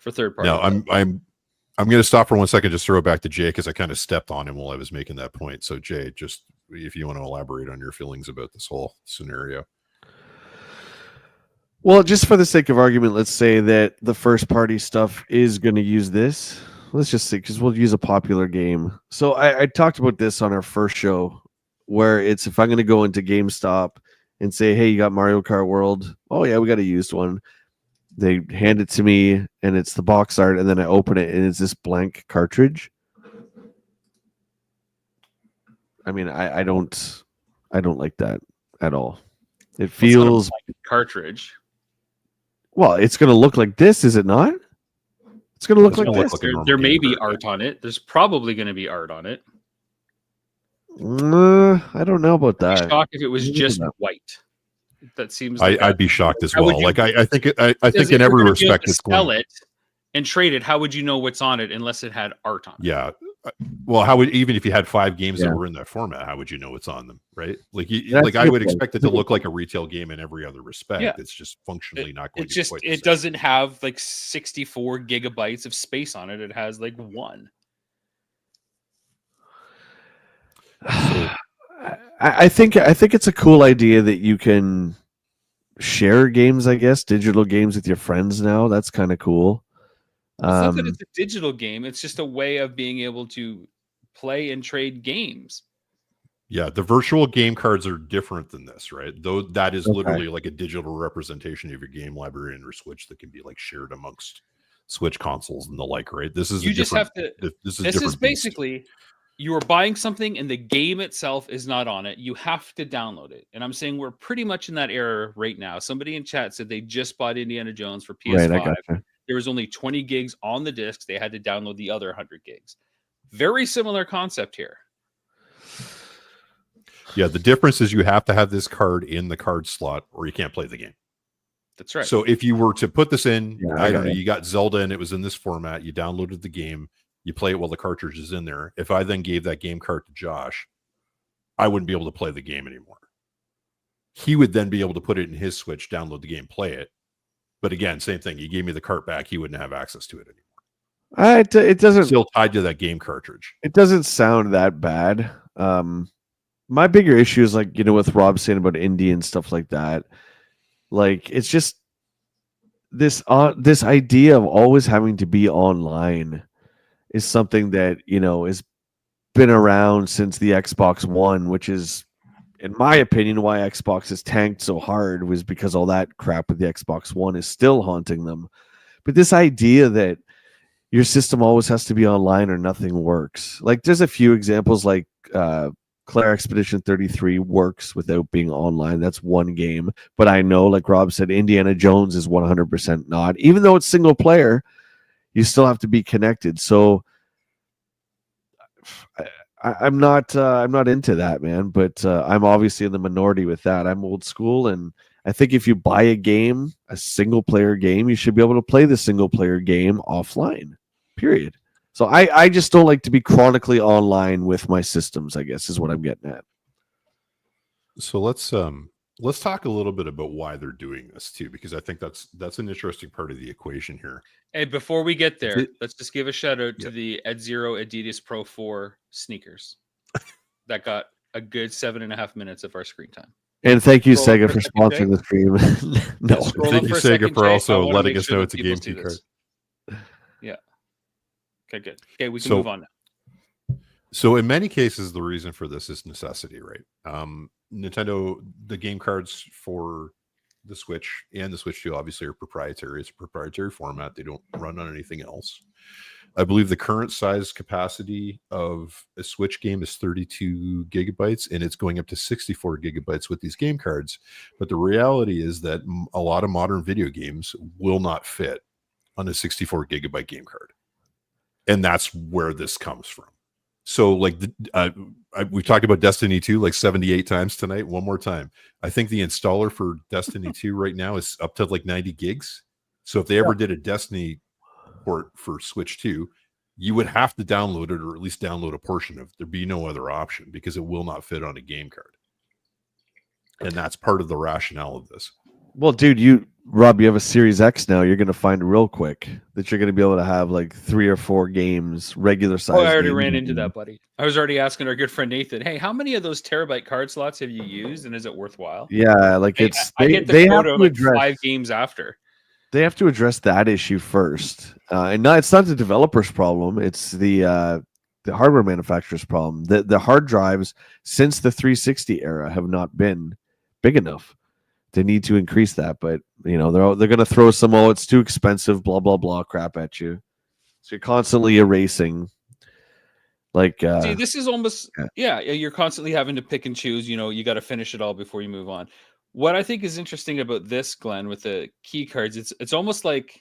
for third party. No, I'm going to stop for 1 second, just throw it back to Jay because I kind of stepped on him while I was making that point. So Jay, just if you want to elaborate on your feelings about this whole scenario. Well, just for the sake of argument, let's say that the first party stuff is going to use this. Let's just say, because we'll use a popular game. So I talked about this on our first show, where it's if I'm going to go into GameStop and say, hey, you got Mario Kart World? Oh, yeah, we got a used one. They hand it to me, and it's the box art, and then I open it, and it's this blank cartridge. I mean, I don't like that at all. It feels like a cartridge. Well, it's going to look like this, is it not? It's going to look like this. There may be art on it. There's probably going to be art on it. I don't know about that. I'd be shocked if it was just white. That seems. I'd be shocked as well. Like I think in every respect, it's going to sell it and trade it. How would you know what's on it unless it had art on it? Yeah. Well, how would even if you had 5 games that were in that format, how would you know what's on them, right? Like I would expect it to look like a retail game in every other respect. Yeah. It's just functionally not going to be quite the same. Doesn't have like 64 gigabytes of space on it. It has like 1. So, I think it's a cool idea that you can share games, I guess, digital games with your friends now. That's kind of cool. It's not that it's a digital game. It's just a way of being able to play and trade games. Yeah, the virtual game cards are different than this, right? Though that is literally like a digital representation of your game library in your Switch that can be like shared amongst Switch consoles and the like, right? This is This is basically you are buying something and the game itself is not on it. You have to download it. And I'm saying we're pretty much in that era right now. Somebody in chat said they just bought Indiana Jones for PS5. Right, I gotcha. There was only 20 gigs on the discs. They had to download the other 100 gigs. Very similar concept here. Yeah, the difference is you have to have this card in the card slot or you can't play the game. That's right. So if you were to put this in, I don't know, you got Zelda and it was in this format, you downloaded the game, you play it while the cartridge is in there. If I then gave that game card to Josh, I wouldn't be able to play the game anymore. He would then be able to put it in his Switch, download the game, play it. But again, same thing. You gave me the cart back, he wouldn't have access to it anymore. It doesn't still tied to that game cartridge. It doesn't sound that bad. My bigger issue is like, with Rob saying about indie and stuff like that. Like it's just this idea of always having to be online is something that has been around since the Xbox One, which is in my opinion, why Xbox has tanked so hard was because all that crap with the Xbox One is still haunting them. But this idea that your system always has to be online or nothing works. Like there's a few examples like Claire Expedition 33 works without being online. That's one game. But I know, like Rob said, Indiana Jones is 100% not. Even though it's single player, you still have to be connected. So I'm not into that, man. But I'm obviously in the minority with that. I'm old school, and I think if you buy a game, a single player game, you should be able to play the single player game offline. Period. So I just don't like to be chronically online with my systems, I guess is what I'm getting at. So let's talk a little bit about why they're doing this too, because I think that's an interesting part of the equation here. Hey, before we get there, let's just give a shout out to the Ed Zero Adidas Pro 4 sneakers that got a good 7.5 minutes of our screen time. And thank you, Scroll Sega, up for a second, sponsoring the stream. No, Scroll Thank up you, for a Sega, second, for Jay. also I wanna letting make us sure know that it's a people GameCube see card. this. Yeah. Okay, good. Okay, we can So- move on now. So in many cases, the reason for this is necessity, right? Nintendo, the game cards for the Switch and the Switch 2 obviously are proprietary. It's a proprietary format. They don't run on anything else. I believe the current size capacity of a Switch game is 32 gigabytes, and it's going up to 64 gigabytes with these game cards. But the reality is that a lot of modern video games will not fit on a 64 gigabyte game card. And that's where this comes from. So, like, we've talked about Destiny 2 like 78 times tonight. One more time. I think the installer for Destiny 2 right now is up to like 90 gigs. So if they ever did a Destiny port for Switch 2, you would have to download it, or at least download a portion of it. There'd be no other option because it will not fit on a game card. And that's part of the rationale of this. well, dude, Rob, you have a Series X now. You're going to find real quick that you're going to be able to have like 3 or 4 games, regular size. Oh, I already games. ran into that, buddy. I was already asking our good friend Nathan, hey, how many of those terabyte card slots have you used, and is it worthwhile? Yeah, like Hey, it's I hit the they have quota to like address 5 games after. they have to address that issue first, and it's not the developer's problem. It's the hardware manufacturer's problem. The hard drives since the 360 era have not been big enough. They need to increase that, but they're going to throw some it's too expensive, blah blah blah crap at you. So you're constantly erasing. Like See, this is almost you're constantly having to pick and choose. You got to finish it all before you move on. What I think is interesting about this, Glenn, with the key cards, it's almost like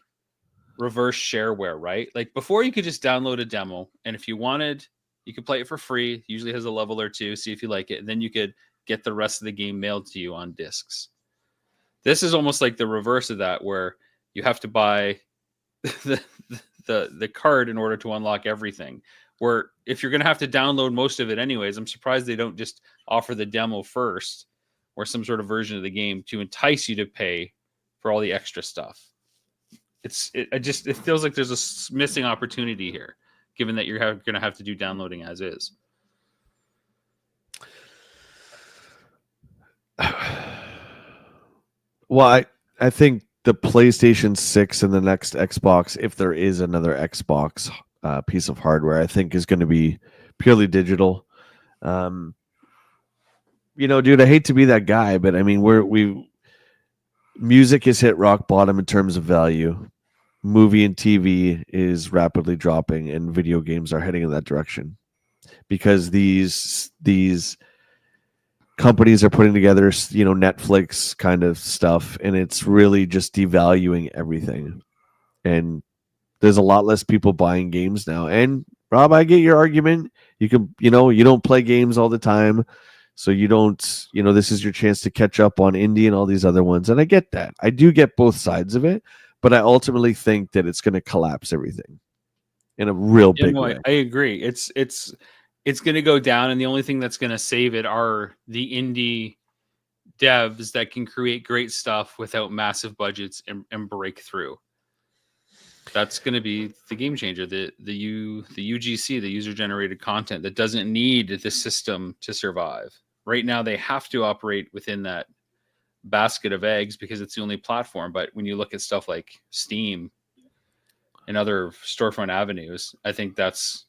reverse shareware, right? Like before, you could just download a demo, and if you wanted, you could play it for free. It usually has a level or two, see if you like it, and then you could get the rest of the game mailed to you on discs. This is almost like the reverse of that, where you have to buy the card in order to unlock everything. Where if you're going to have to download most of it anyways, I'm surprised they don't just offer the demo first or some sort of version of the game to entice you to pay for all the extra stuff. It feels like there's a missing opportunity here, given that you're going to have to do downloading as is. Well, I think the PlayStation 6 and the next Xbox, if there is another Xbox piece of hardware, I think is going to be purely digital. Dude, I hate to be that guy, but I mean, music has hit rock bottom in terms of value. Movie and TV is rapidly dropping, and video games are heading in that direction because these companies are putting together, Netflix kind of stuff, and it's really just devaluing everything. And there's a lot less people buying games now. And Rob, I get your argument. You can, you don't play games all the time, so you don't, this is your chance to catch up on indie and all these other ones. And I get that. I do get both sides of it, but I ultimately think that it's going to collapse everything in a real big way. I agree. It's going to go down, and the only thing that's going to save it are the indie devs that can create great stuff without massive budgets and break through. That's going to be the game changer. The UGC, the user generated content that doesn't need the system to survive. Right now, they have to operate within that basket of eggs because it's the only platform. But when you look at stuff like Steam and other storefront avenues, I think that's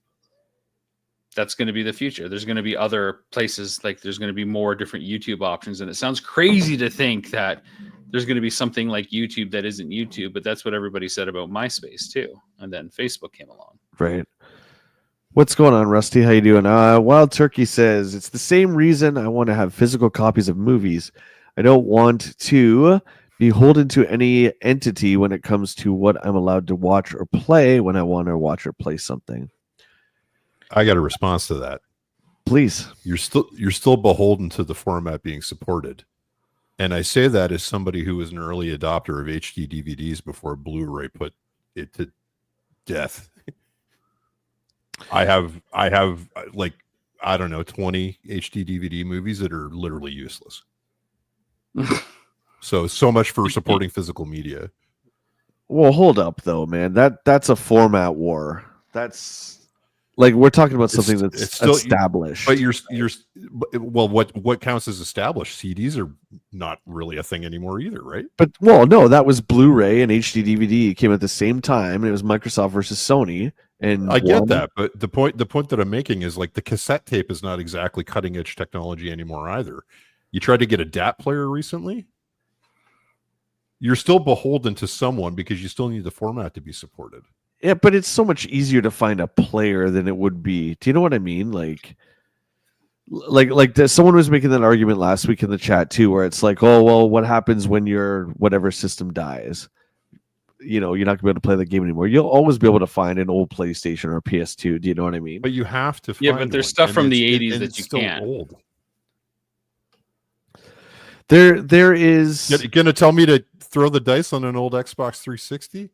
that's going to be the future. There's going to be other places, like there's going to be more different YouTube options. And it sounds crazy to think that there's going to be something like YouTube that isn't YouTube, but that's what everybody said about MySpace too. And then Facebook came along. Right. What's going on, Rusty? How you doing? Wild Turkey says, it's the same reason I want to have physical copies of movies. I don't want to be beholden to any entity when it comes to what I'm allowed to watch or play when I want to watch or play something. I got a response to that. Please. You're still beholden to the format being supported. And I say that as somebody who was an early adopter of HD DVDs before Blu-ray put it to death. I have like, I don't know, 20 HD DVD movies that are literally useless. So much for supporting physical media. Well, hold up though, man. That's a format war. That's like we're talking about something that's still established. But well, what counts as established? CDs are not really a thing anymore either, right? But no, that was Blu-ray and HD DVD came at the same time, and it was Microsoft versus Sony. And I get that, but the point that I'm making is like the cassette tape is not exactly cutting edge technology anymore either. You tried to get a DAT player recently. You're still beholden to someone because you still need the format to be supported. Yeah, but it's so much easier to find a player than it would be. Do you know what I mean? Like someone was making that argument last week in the chat too, where it's like, oh, well, what happens when your whatever system dies? You know, you're not gonna be able to play the game anymore. You'll always be able to find an old PlayStation or a PS2. Do you know what I mean? But you have to. Yeah, but there's stuff from the 80s that you can't. Old. There is. You're gonna tell me to throw the dice on an old Xbox 360?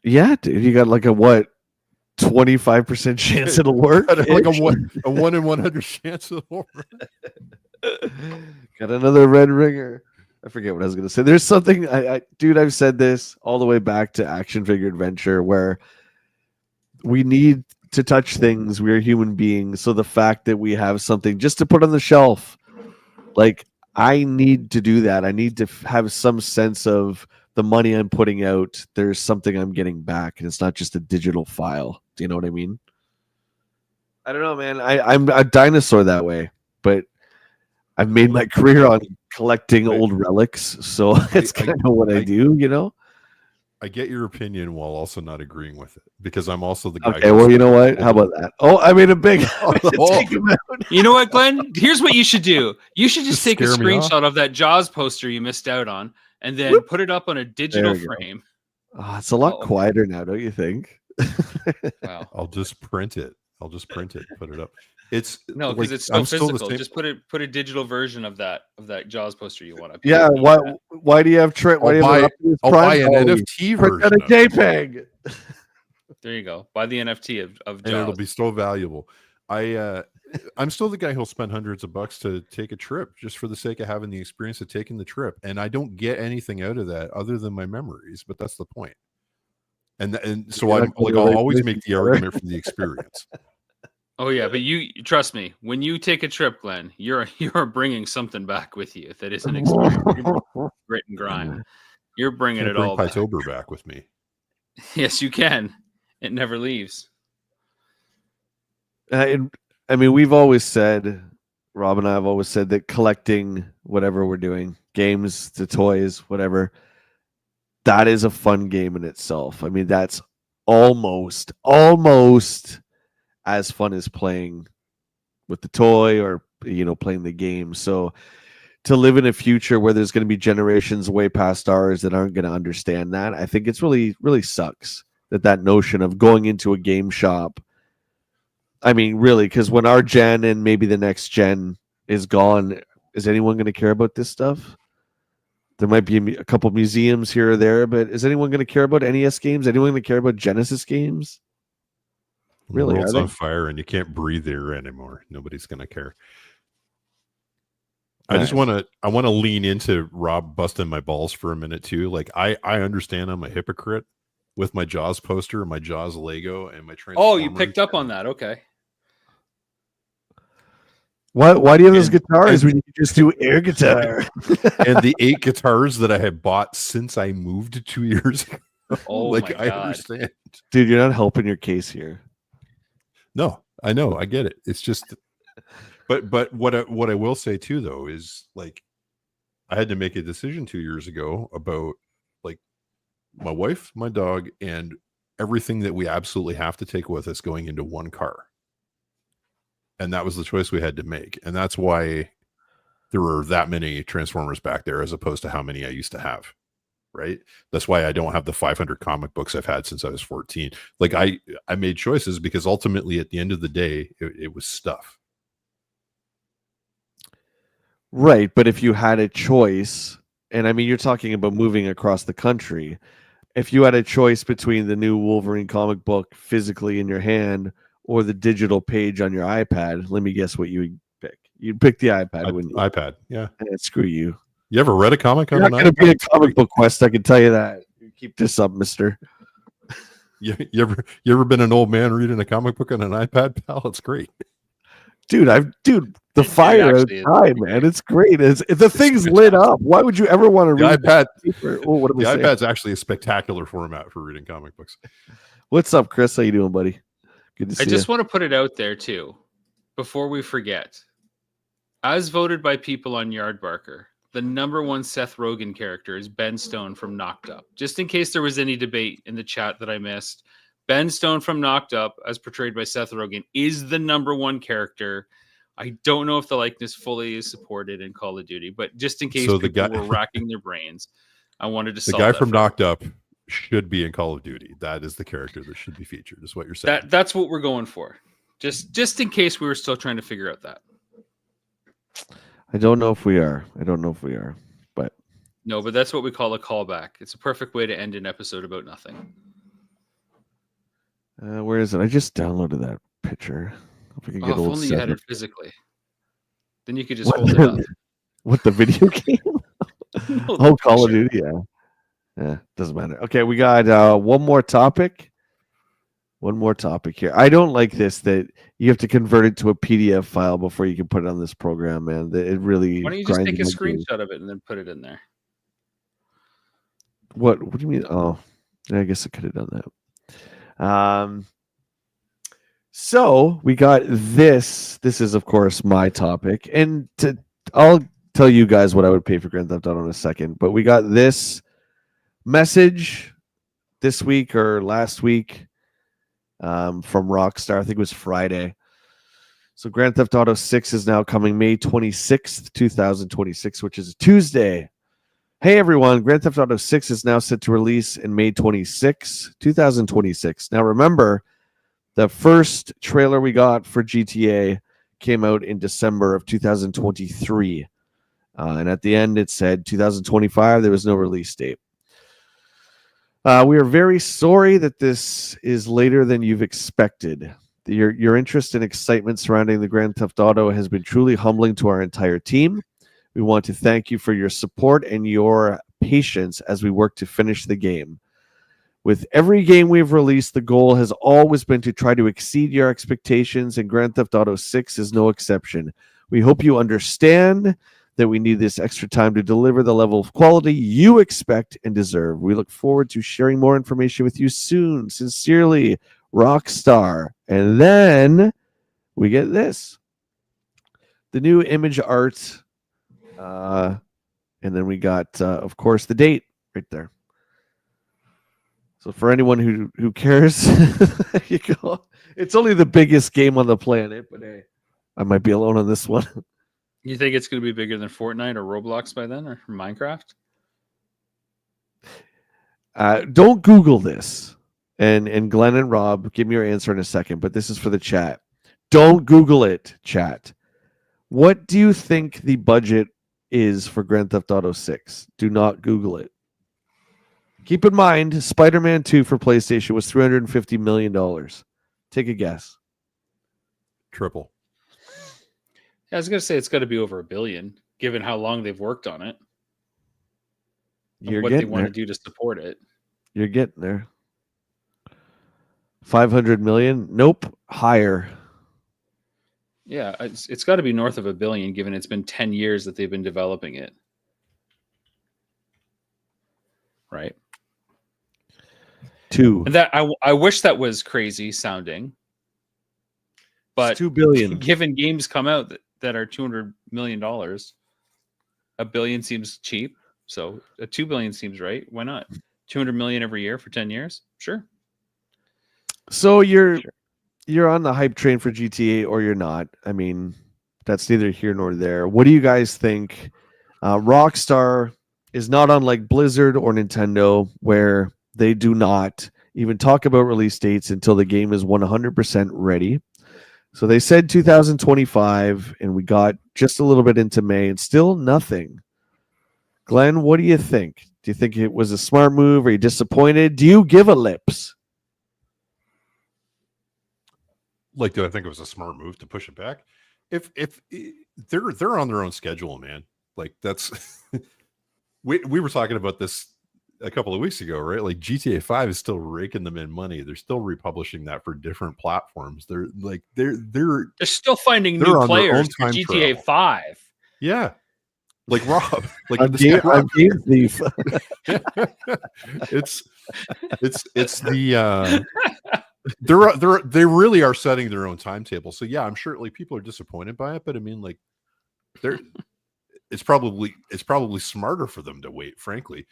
Yeah, dude, you got like a what, 25% chance it'll work? Like a 1 in 100 chance it'll work. Got another red ringer. I forget what I was going to say. There's something, dude, I've said this all the way back to Action Figure Adventure, where we need to touch things. We are human beings. So the fact that we have something just to put on the shelf, like, I need to do that. I need to have some sense of the money I'm putting out, there's something I'm getting back, and it's not just a digital file. Do you know what I mean? I don't know, man. I'm a dinosaur that way, but I've made my career on collecting old relics, so it's kind of what I do, you know? I get your opinion while also not agreeing with it, because I'm also the guy. Okay, well, you know what? How about that? Oh, I made a big... take him out. You know what, Glenn? Here's what you should do. You should just take a screenshot of that Jaws poster you missed out on, and then put it up on a digital frame. Oh, it's a lot quieter now, don't you think? Wow. I'll just print it. Put it up. It's no, because it's still physical. Just put a digital version of that Jaws poster you want up. Yeah. Why do you have Trent? Why I'll buy an NFT version. A JPEG. There you go. Buy the NFT of Jaws. And it'll be so valuable. I'm still the guy who'll spend hundreds of bucks to take a trip just for the sake of having the experience of taking the trip. And I don't get anything out of that other than my memories, but that's the point. And so I'll always make the argument for the experience. Oh yeah, but you trust me. When you take a trip, Glenn, you're bringing something back with you that isn't experience, grit and grime. You're bringing it all back. Pytober back with me. Yes, you can. It never leaves. I mean, we've always said, Rob and I have always said that collecting whatever we're doing, games, the toys, whatever, that is a fun game in itself. I mean, that's almost as fun as playing with the toy or, playing the game. So to live in a future where there's going to be generations way past ours that aren't going to understand that, I think it's really, really sucks that notion of going into a game shop. I mean, really, because when our gen and maybe the next gen is gone, is anyone going to care about this stuff? There might be a couple museums here or there, but is anyone going to care about NES games? Anyone going to care about Genesis games? Really, the world's on fire and you can't breathe there anymore. Nobody's going to care. I want to lean into Rob busting my balls for a minute too. Like I understand I'm a hypocrite with my Jaws poster, my Jaws Lego, and my Transformers. Oh, you picked up on that. Okay. Why do you have those guitars when you can just do air guitar? And the 8 guitars that I have bought since I moved 2 years ago. Oh, like my I God. understand. Dude, you're not helping your case here. No, I know. I get it. It's just, but what I will say too, though, is like, I had to make a decision 2 years ago about like my wife, my dog, and everything that we absolutely have to take with us going into one car. And that was the choice we had to make. And that's why there were that many Transformers back there as opposed to how many I used to have. Right. That's why I don't have the 500 comic books I've had since I was 14. Like I made choices because ultimately at the end of the day, it was stuff. Right. But if you had a choice, and I mean, you're talking about moving across the country. If you had a choice between the new Wolverine comic book physically in your hand or the digital page on your iPad, let me guess what you would pick. You'd pick the iPad, wouldn't you? iPad. Yeah. Screw you. You ever read a comic on You're an not going to iPad? be a comic book quest, I can tell you that. You keep this up, mister. You ever been an old man reading a comic book on an iPad, pal? It's great. Dude, the fire of time, man. It's great. The thing's lit up. Why would you ever want to read iPad? What am I saying? iPad's actually a spectacular format for reading comic books. What's up, Chris? How you doing, buddy? Good to see you. I just want to put it out there too, before we forget. As voted by people on Yardbarker, the number one Seth Rogen character is Ben Stone from Knocked Up. Just in case there was any debate in the chat that I missed, Ben Stone from Knocked Up, as portrayed by Seth Rogen, is the number one character. I don't know if the likeness fully is supported in Call of Duty, but just in case people were racking their brains, I wanted to solve that. The guy from Knocked Up should be in Call of Duty. That is the character that should be featured, is what you're saying. That's what we're going for. Just in case we were still trying to figure out that. I don't know if we are, but no, but that's what we call a callback. It's a perfect way to end an episode about nothing. Where is it? I just downloaded that picture. If, if only you had it physically. Then you could just hold it up. What, the video game? No, Call of Duty, yeah. Doesn't matter. Okay, we got one more topic. One more topic here. I don't like this, that you have to convert it to a PDF file before you can put it on this program, man. It really. Why don't you just take a screenshot of it and then put it in there? What do you mean? Oh, I guess I could have done that. So we got this. This is, of course, my topic, and I'll tell you guys what I would pay for Grand Theft Auto in a second. But we got this message this week or last week. From Rockstar. I think it was Friday. So Grand Theft Auto 6 is now coming May 26th, 2026, which is a Tuesday. Hey everyone, Grand Theft Auto 6 is now set to release in May 26, 2026. Now remember, the first trailer we got for GTA came out in December of 2023. And at the end it said 2025. There was no release date. We are very sorry that this is later than you've expected. Your interest and excitement surrounding the Grand Theft Auto has been truly humbling to our entire team. We want to thank you for your support and your patience as we work to finish the game. With every game we've released, the goal has always been to try to exceed your expectations, and Grand Theft Auto 6 is no exception. We hope you understand that we need this extra time to deliver the level of quality you expect and deserve. We look forward to sharing more information with you soon. Sincerely, Rockstar. And then we get this. The new image art. And then we got, of course, the date right there. So for anyone who cares, there you go. It's only the biggest game on the planet, but hey, I might be alone on this one. You think it's going to be bigger than Fortnite or Roblox by then, or Minecraft? Don't Google this. And Glenn and Rob, give me your answer in a second, but this is for the chat. Don't Google it, chat. What do you think the budget is for Grand Theft Auto 6? Do not Google it. Keep in mind, Spider-Man 2 for PlayStation was $350 million. Take a guess. Triple. I was going to say it's got to be over $1 billion, given how long they've worked on it. You're what getting they want there. to do to support it. You're getting there. 500 million? Nope. Higher. Yeah, it's got to be north of $1 billion, given it's been 10 years that they've been developing it. Right. 2. And that I wish that was crazy sounding. But $2 billion. given games come out that are $200 million, $1 billion seems cheap. So a $2 billion seems right. Why not? 200 million every year for 10 years? Sure. So you're on the hype train for GTA or you're not. I mean, that's neither here nor there. What do you guys think? Rockstar is not unlike Blizzard or Nintendo, where they do not even talk about release dates until the game is 100% ready. So they said 2025, and we got just a little bit into May, and still nothing. Glenn, what do you think? Do you think it was a smart move? Are you disappointed? Do you give a lips? Like, do I think it was a smart move to push it back? If they're on their own schedule, man. Like, that's we were talking about this a couple of weeks ago, right? Like, GTA 5 is still raking them in money. They're still republishing that for different platforms. They're still finding they're new on their own players for time GTA travel. 5. Yeah. Like Rob, like I'm this guy Rob. game thief. it's the they really are setting their own timetable. So yeah, I'm sure like people are disappointed by it, but I mean, like, it's probably smarter for them to wait, frankly,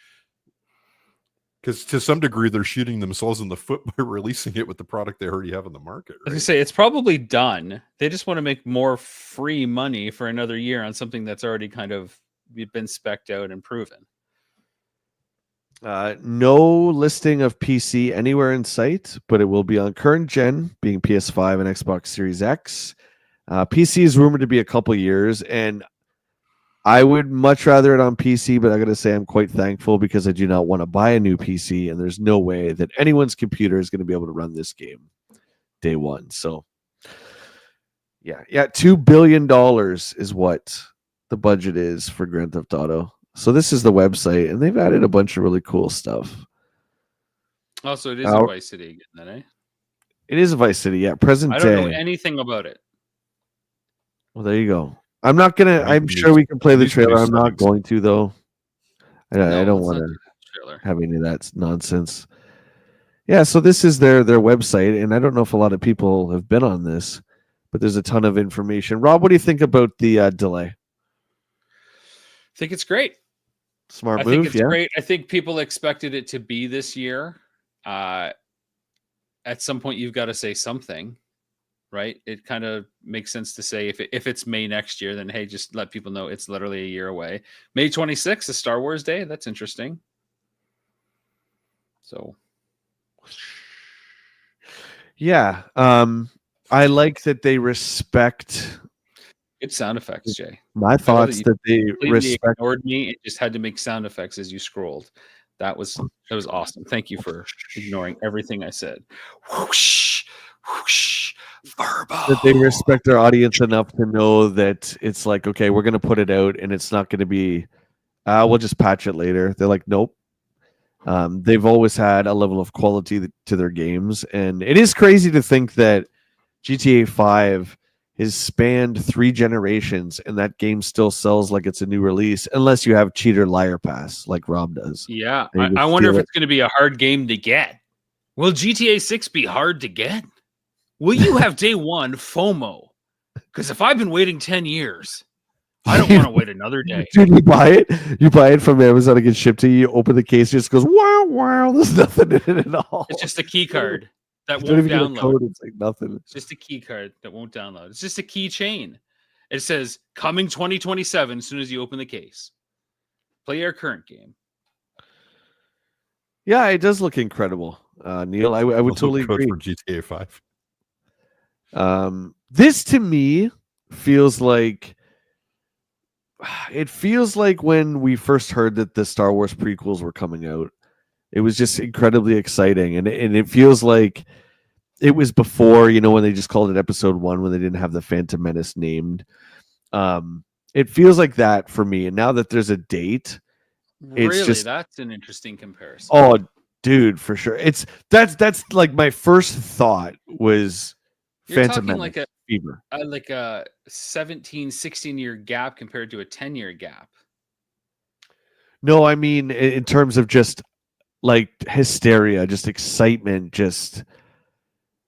because to some degree they're shooting themselves in the foot by releasing it with the product they already have in the market. I was Right? gonna say it's probably done. They just want to make more free money for another year on something that's already kind of been specced out and proven. No listing of PC anywhere in sight, but it will be on current gen, being PS5 and Xbox Series X. PC is rumored to be a couple years, and I would much rather it on PC, but I got to say I'm quite thankful because I do not want to buy a new PC, and there's no way that anyone's computer is going to be able to run this game day one. So, yeah, $2 billion is what the budget is for Grand Theft Auto. So this is the website, and they've added a bunch of really cool stuff. Also, it is a Vice City again, then, eh? It is a Vice City, yeah. Present I don't day. know anything about it. Well, there you go. I'm not gonna. I'm sure we can play the trailer. I'm not going to though. I don't want to have any of that nonsense. Yeah. So this is their website, and I don't know if a lot of people have been on this, but there's a ton of information. Rob, what do you think about the delay? I think it's great. Smart I move. think it's great. I think people expected it to be this year. At some point, you've got to say something, right? It kind of makes sense to say if it's May next year, then hey, just let people know it's literally a year away. May 26th is Star Wars Day. That's interesting. So, yeah, I like that they respect. good sound effects, Jay. My thoughts that they respect. Ignored me. It just had to make sound effects as you scrolled. That was awesome. Thank you for ignoring everything I said. Whoosh, whoosh, Verbo. That they respect their audience enough to know that it's like, okay, we're going to put it out, and it's not going to be, we'll just patch it later. They're like, nope. They've always had a level of quality to their games, and it is crazy to think that GTA 5 has spanned 3 generations, and that game still sells like it's a new release, unless you have cheater liar pass like Rob does. Yeah, I wonder if it's going to be a hard game to get. Will GTA 6 be hard to get? Will you have day one FOMO? Because if I've been waiting 10 years, I don't want to wait another day. Dude, you buy it from Amazon, it gets shipped to you, you open the case, it just goes, wow, there's nothing in it at all. It's just a key card that You don't won't even get a download. code, it's like nothing. It's just a key card that won't download. It's just a keychain. It says coming 2027 as soon as you open the case. Play our current game. Yeah, it does look incredible, Neil. I would totally agree. For GTA 5. This to me feels like when we first heard that the Star Wars prequels were coming out. It was just incredibly exciting, and it feels like it was before, when they just called it Episode 1, when they didn't have the Phantom Menace named. It feels like that for me, and now that there's a date, Really, that's an interesting comparison. Oh, dude, for sure. That's like my first thought was You're Phantom talking Menace fever. Like a 17, 16-year gap compared to a 10-year gap. No, I mean in terms of just like hysteria, just excitement, just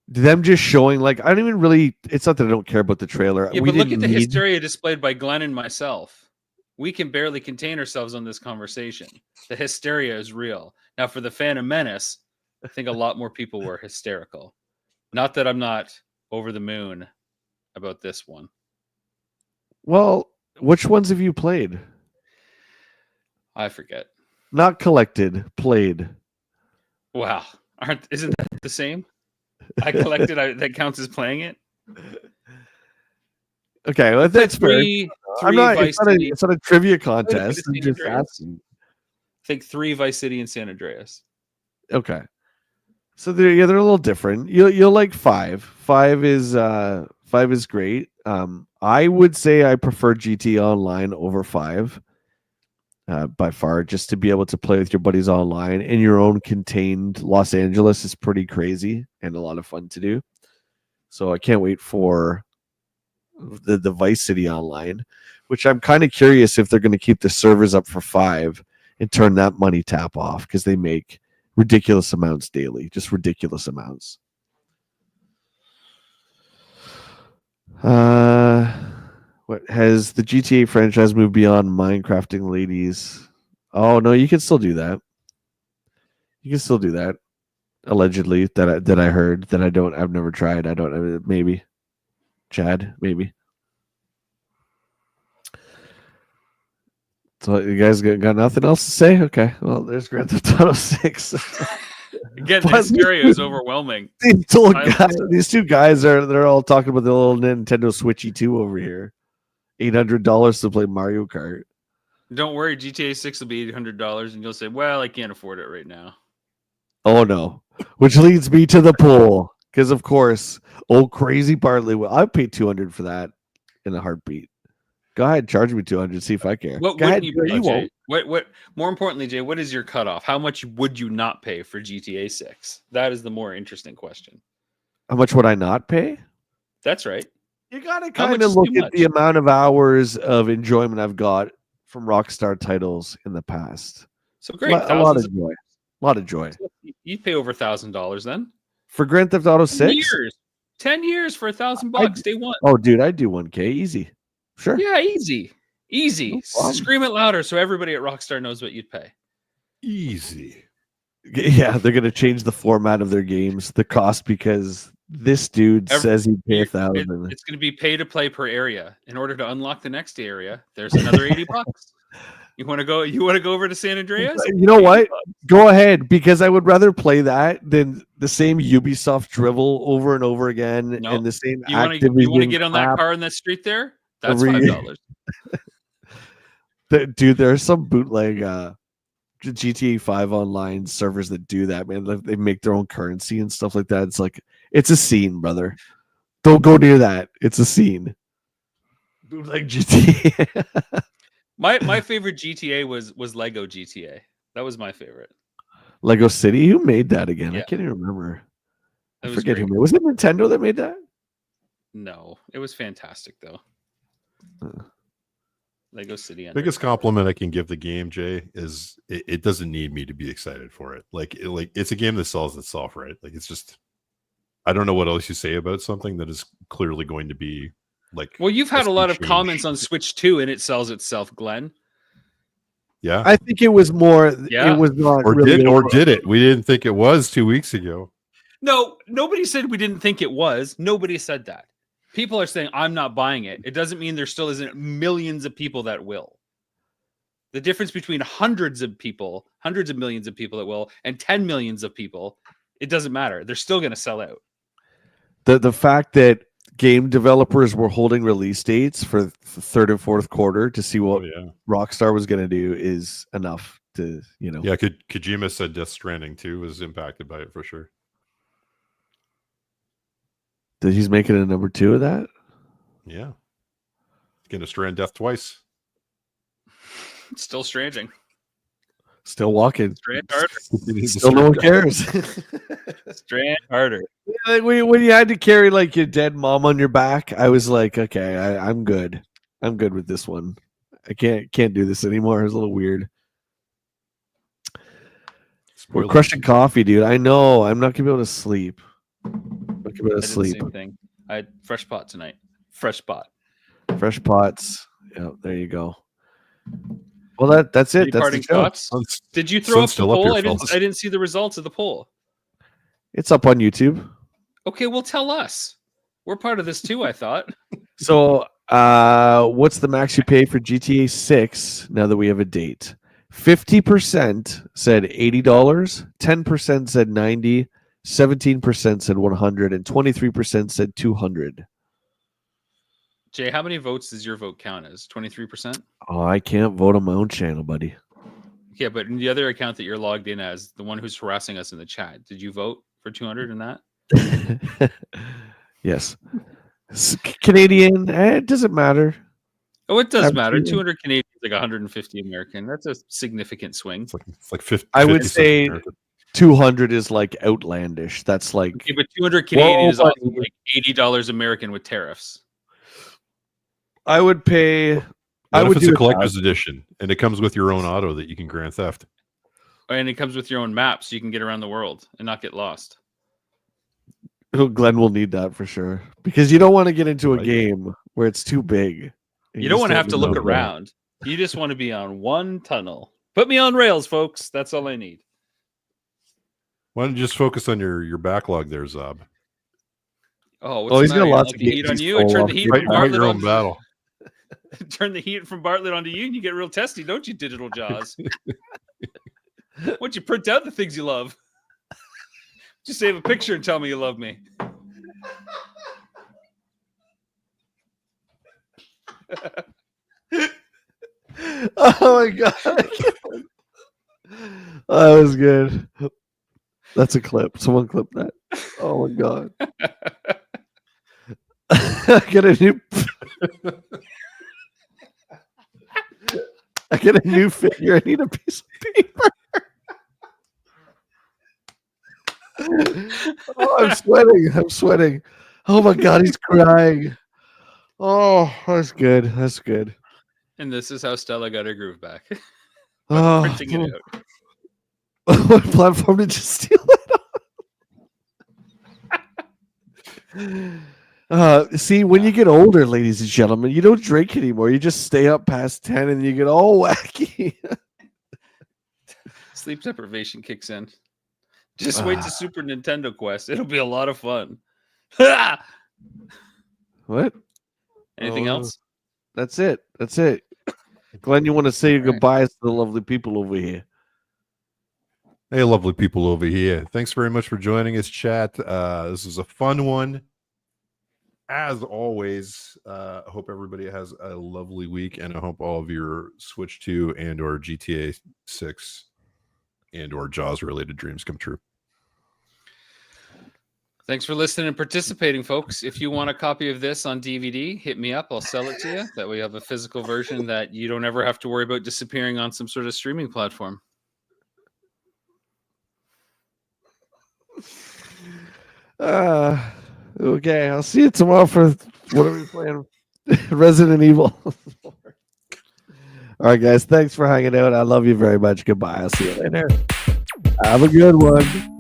them just showing like I don't even really. It's not that I don't care about the trailer. Yeah, We but look didn't at the need. hysteria displayed by Glenn and myself. We can barely contain ourselves on this conversation. The hysteria is real. Now, for the Phantom Menace, I think a lot more people were hysterical. Not that I'm not over the moon about this one. Well, which ones have you played? I forget. Not collected, played. Wow, isn't that the same? I collected. That counts as playing it. Okay, well, that's fair. Three I'm not. Vice City. It's not a trivia Wait, contest. it's I'm San just Andreas. asking. I think 3 Vice City and San Andreas. Okay, so they're a little different. You'll like 5. 5 is great. I would say I prefer GT Online over 5. By far, just to be able to play with your buddies online in your own contained Los Angeles is pretty crazy and a lot of fun to do. So I can't wait for the Vice City Online, which I'm kind of curious if they're going to keep the servers up for 5 and turn that money tap off because they make ridiculous amounts daily, just ridiculous amounts. What has the GTA franchise moved beyond Minecrafting ladies? Oh no, you can still do that. You can still do that. Allegedly, that I heard that I've never tried. I don't know. Maybe Chad, maybe. So you guys got nothing else to say? Okay. Well, there's Grand Theft Auto 6. Again, the hysteria is overwhelming. These two guys they're all talking about the little Nintendo Switchy 2 over here. $800 to play Mario Kart. Don't worry, GTA 6 will be $800, and you'll say, "Well, I can't afford it right now." Oh no! Which leads me to the poll, because of course, old crazy Bartley. I paid $200 for that in a heartbeat. Go ahead, charge me $200. See if I care. What Go would ahead, you pay, you Jay? won't. What? More importantly, Jay, what is your cutoff? How much would you not pay for GTA 6? That is the more interesting question. How much would I not pay? That's right. You gotta How kind much of is look too at the amount of hours of enjoyment I've got from Rockstar titles in the past. So great, A lot of joy. A lot of joy. You'd pay over $1,000 then For Grand Theft Auto 6? 10 years for $1,000 day one. Oh, dude, I'd do 1K easy. Sure. Yeah, easy. No problem. Scream it louder so everybody at Rockstar knows what you'd pay. Easy. Yeah, they're gonna change the format of their games, the cost, because this dude says he'd pay $1,000. It's going to be pay to play per area. In order to unlock the next area, there's another $80. You want to go? You want to go over to San Andreas? You know what? Go ahead, because I would rather play that than the same Ubisoft drivel over and over again, and the same. You want to get on that car in that street there? That's $5. Dude, there are some bootleg GTA 5 online servers that do that, man. They make their own currency and stuff like that. It's like it's a scene, brother. Don't go near that. It's a scene. Bootleg GTA. My favorite GTA was Lego GTA. That was my favorite. Lego City? Who made that again? Yeah. I can't even remember. I was forget great. who made it. Was it Nintendo that made that? No, it was fantastic though. Lego City. Biggest compliment I can give the game, Jay, is it doesn't need me to be excited for it. Like it's a game that sells itself, right? Like it's just, I don't know what else you say about something that is clearly going to be like. Well, you've had a lot of change. comments on Switch 2 and it sells itself, Glenn. Yeah, I think it was more. Yeah. It was not. or really did it? We didn't think it was 2 weeks ago. No, nobody said we didn't think it was. Nobody said that. People are saying I'm not buying it. It doesn't mean there still isn't millions of people that will. The difference between hundreds of millions of people that will, and 10 millions of people, it doesn't matter. They're still going to sell out. The fact that game developers were holding release dates for the third and fourth quarter to see what Rockstar was going to do is enough to, Yeah, Kojima said Death Stranding 2 was impacted by it for sure. That he's making a number 2 of that? Yeah. It's going to strand death twice. It's still stranding. Still walking. Strand harder. Still no one cares. Strand harder. Like when you had to carry like your dead mom on your back, I was like, okay, I'm good. I'm good with this one. I can't do this anymore. It's a little weird. We're crushing coffee, dude. I know. I'm not gonna be able to sleep. Get a bit I of did sleep. the same thing. I had fresh pot tonight. Fresh pot. Fresh pots. Yeah, there you go. Well, that's it. Any That's parting the show. thoughts? Sun's- Did you throw up sun's the still up poll? here, I fellas. didn't see the results of the poll. It's up on YouTube. Okay, well, tell us. We're part of this too, I thought. So, what's the max you pay for GTA 6 now that we have a date? 50% said $80, 10% said 90, 17% said 100, and 23% said 200. Jay, how many votes does your vote count as? 23%? Oh, I can't vote on my own channel, buddy. Yeah, but in the other account that you're logged in as, the one who's harassing us in the chat, did you vote for 200 in that? Yes. Canadian, it doesn't matter. Oh, it does matter. Absolutely. 200 Canadian is like 150 American. That's a significant swing. It's like 50. I would 50 say American. 200 is like outlandish. That's like Okay, but 200 Canadian Whoa, is also buddy. like $80 American with tariffs. I would pay. I What would if it's do a it collector's edition and it comes with your own auto that you can grand theft? And it comes with your own map so you can get around the world and not get lost. Oh, Glenn will need that for sure because you don't want to get into a Right. game where it's too big. You don't want to have to look know. around. You just want to be on one tunnel. Put me on rails, folks. That's all I need. Why don't you just focus on your backlog there, Zob? Oh, what's Oh, the he's got matter? You lots like of the heat games on he's you. I full turn of. the heat Fight, from fight Bartlett your on own battle. turn the heat from Bartlett onto you, and you get real testy, don't you, Digital Jaws? Once you print out the things you love, just save a picture and tell me you love me. Oh my god, that was good. That's a clip. Someone clip that. Oh my god. I get a new. I get a new figure. I need a piece of paper. Oh, I'm sweating. I'm sweating. Oh my god, he's crying. Oh, that's good. That's good. And this is how Stella got her groove back. Oh, Printing it out. what platform did you steal it on? See, when you get older, ladies and gentlemen, you don't drink anymore. You just stay up past 10 and you get all wacky. Sleep deprivation kicks in. Just wait to Super Nintendo Quest. It'll be a lot of fun. What? Anything else? That's it. That's it. Glenn, you want to say your All right. goodbyes to the lovely people over here? Hey, lovely people over here. Thanks very much for joining us, chat. This is a fun one. As always, I hope everybody has a lovely week, and I hope all of your Switch 2 and or GTA 6 and or Jaws related dreams come true. Thanks for listening and participating, folks. If you want a copy of this on DVD, hit me up. I'll sell it to you. That way you have a physical version that you don't ever have to worry about disappearing on some sort of streaming platform. Okay, I'll see you tomorrow for what are we playing? Resident Evil. All right, guys. Thanks for hanging out. I love you very much. Goodbye. I'll see you later. Have a good one.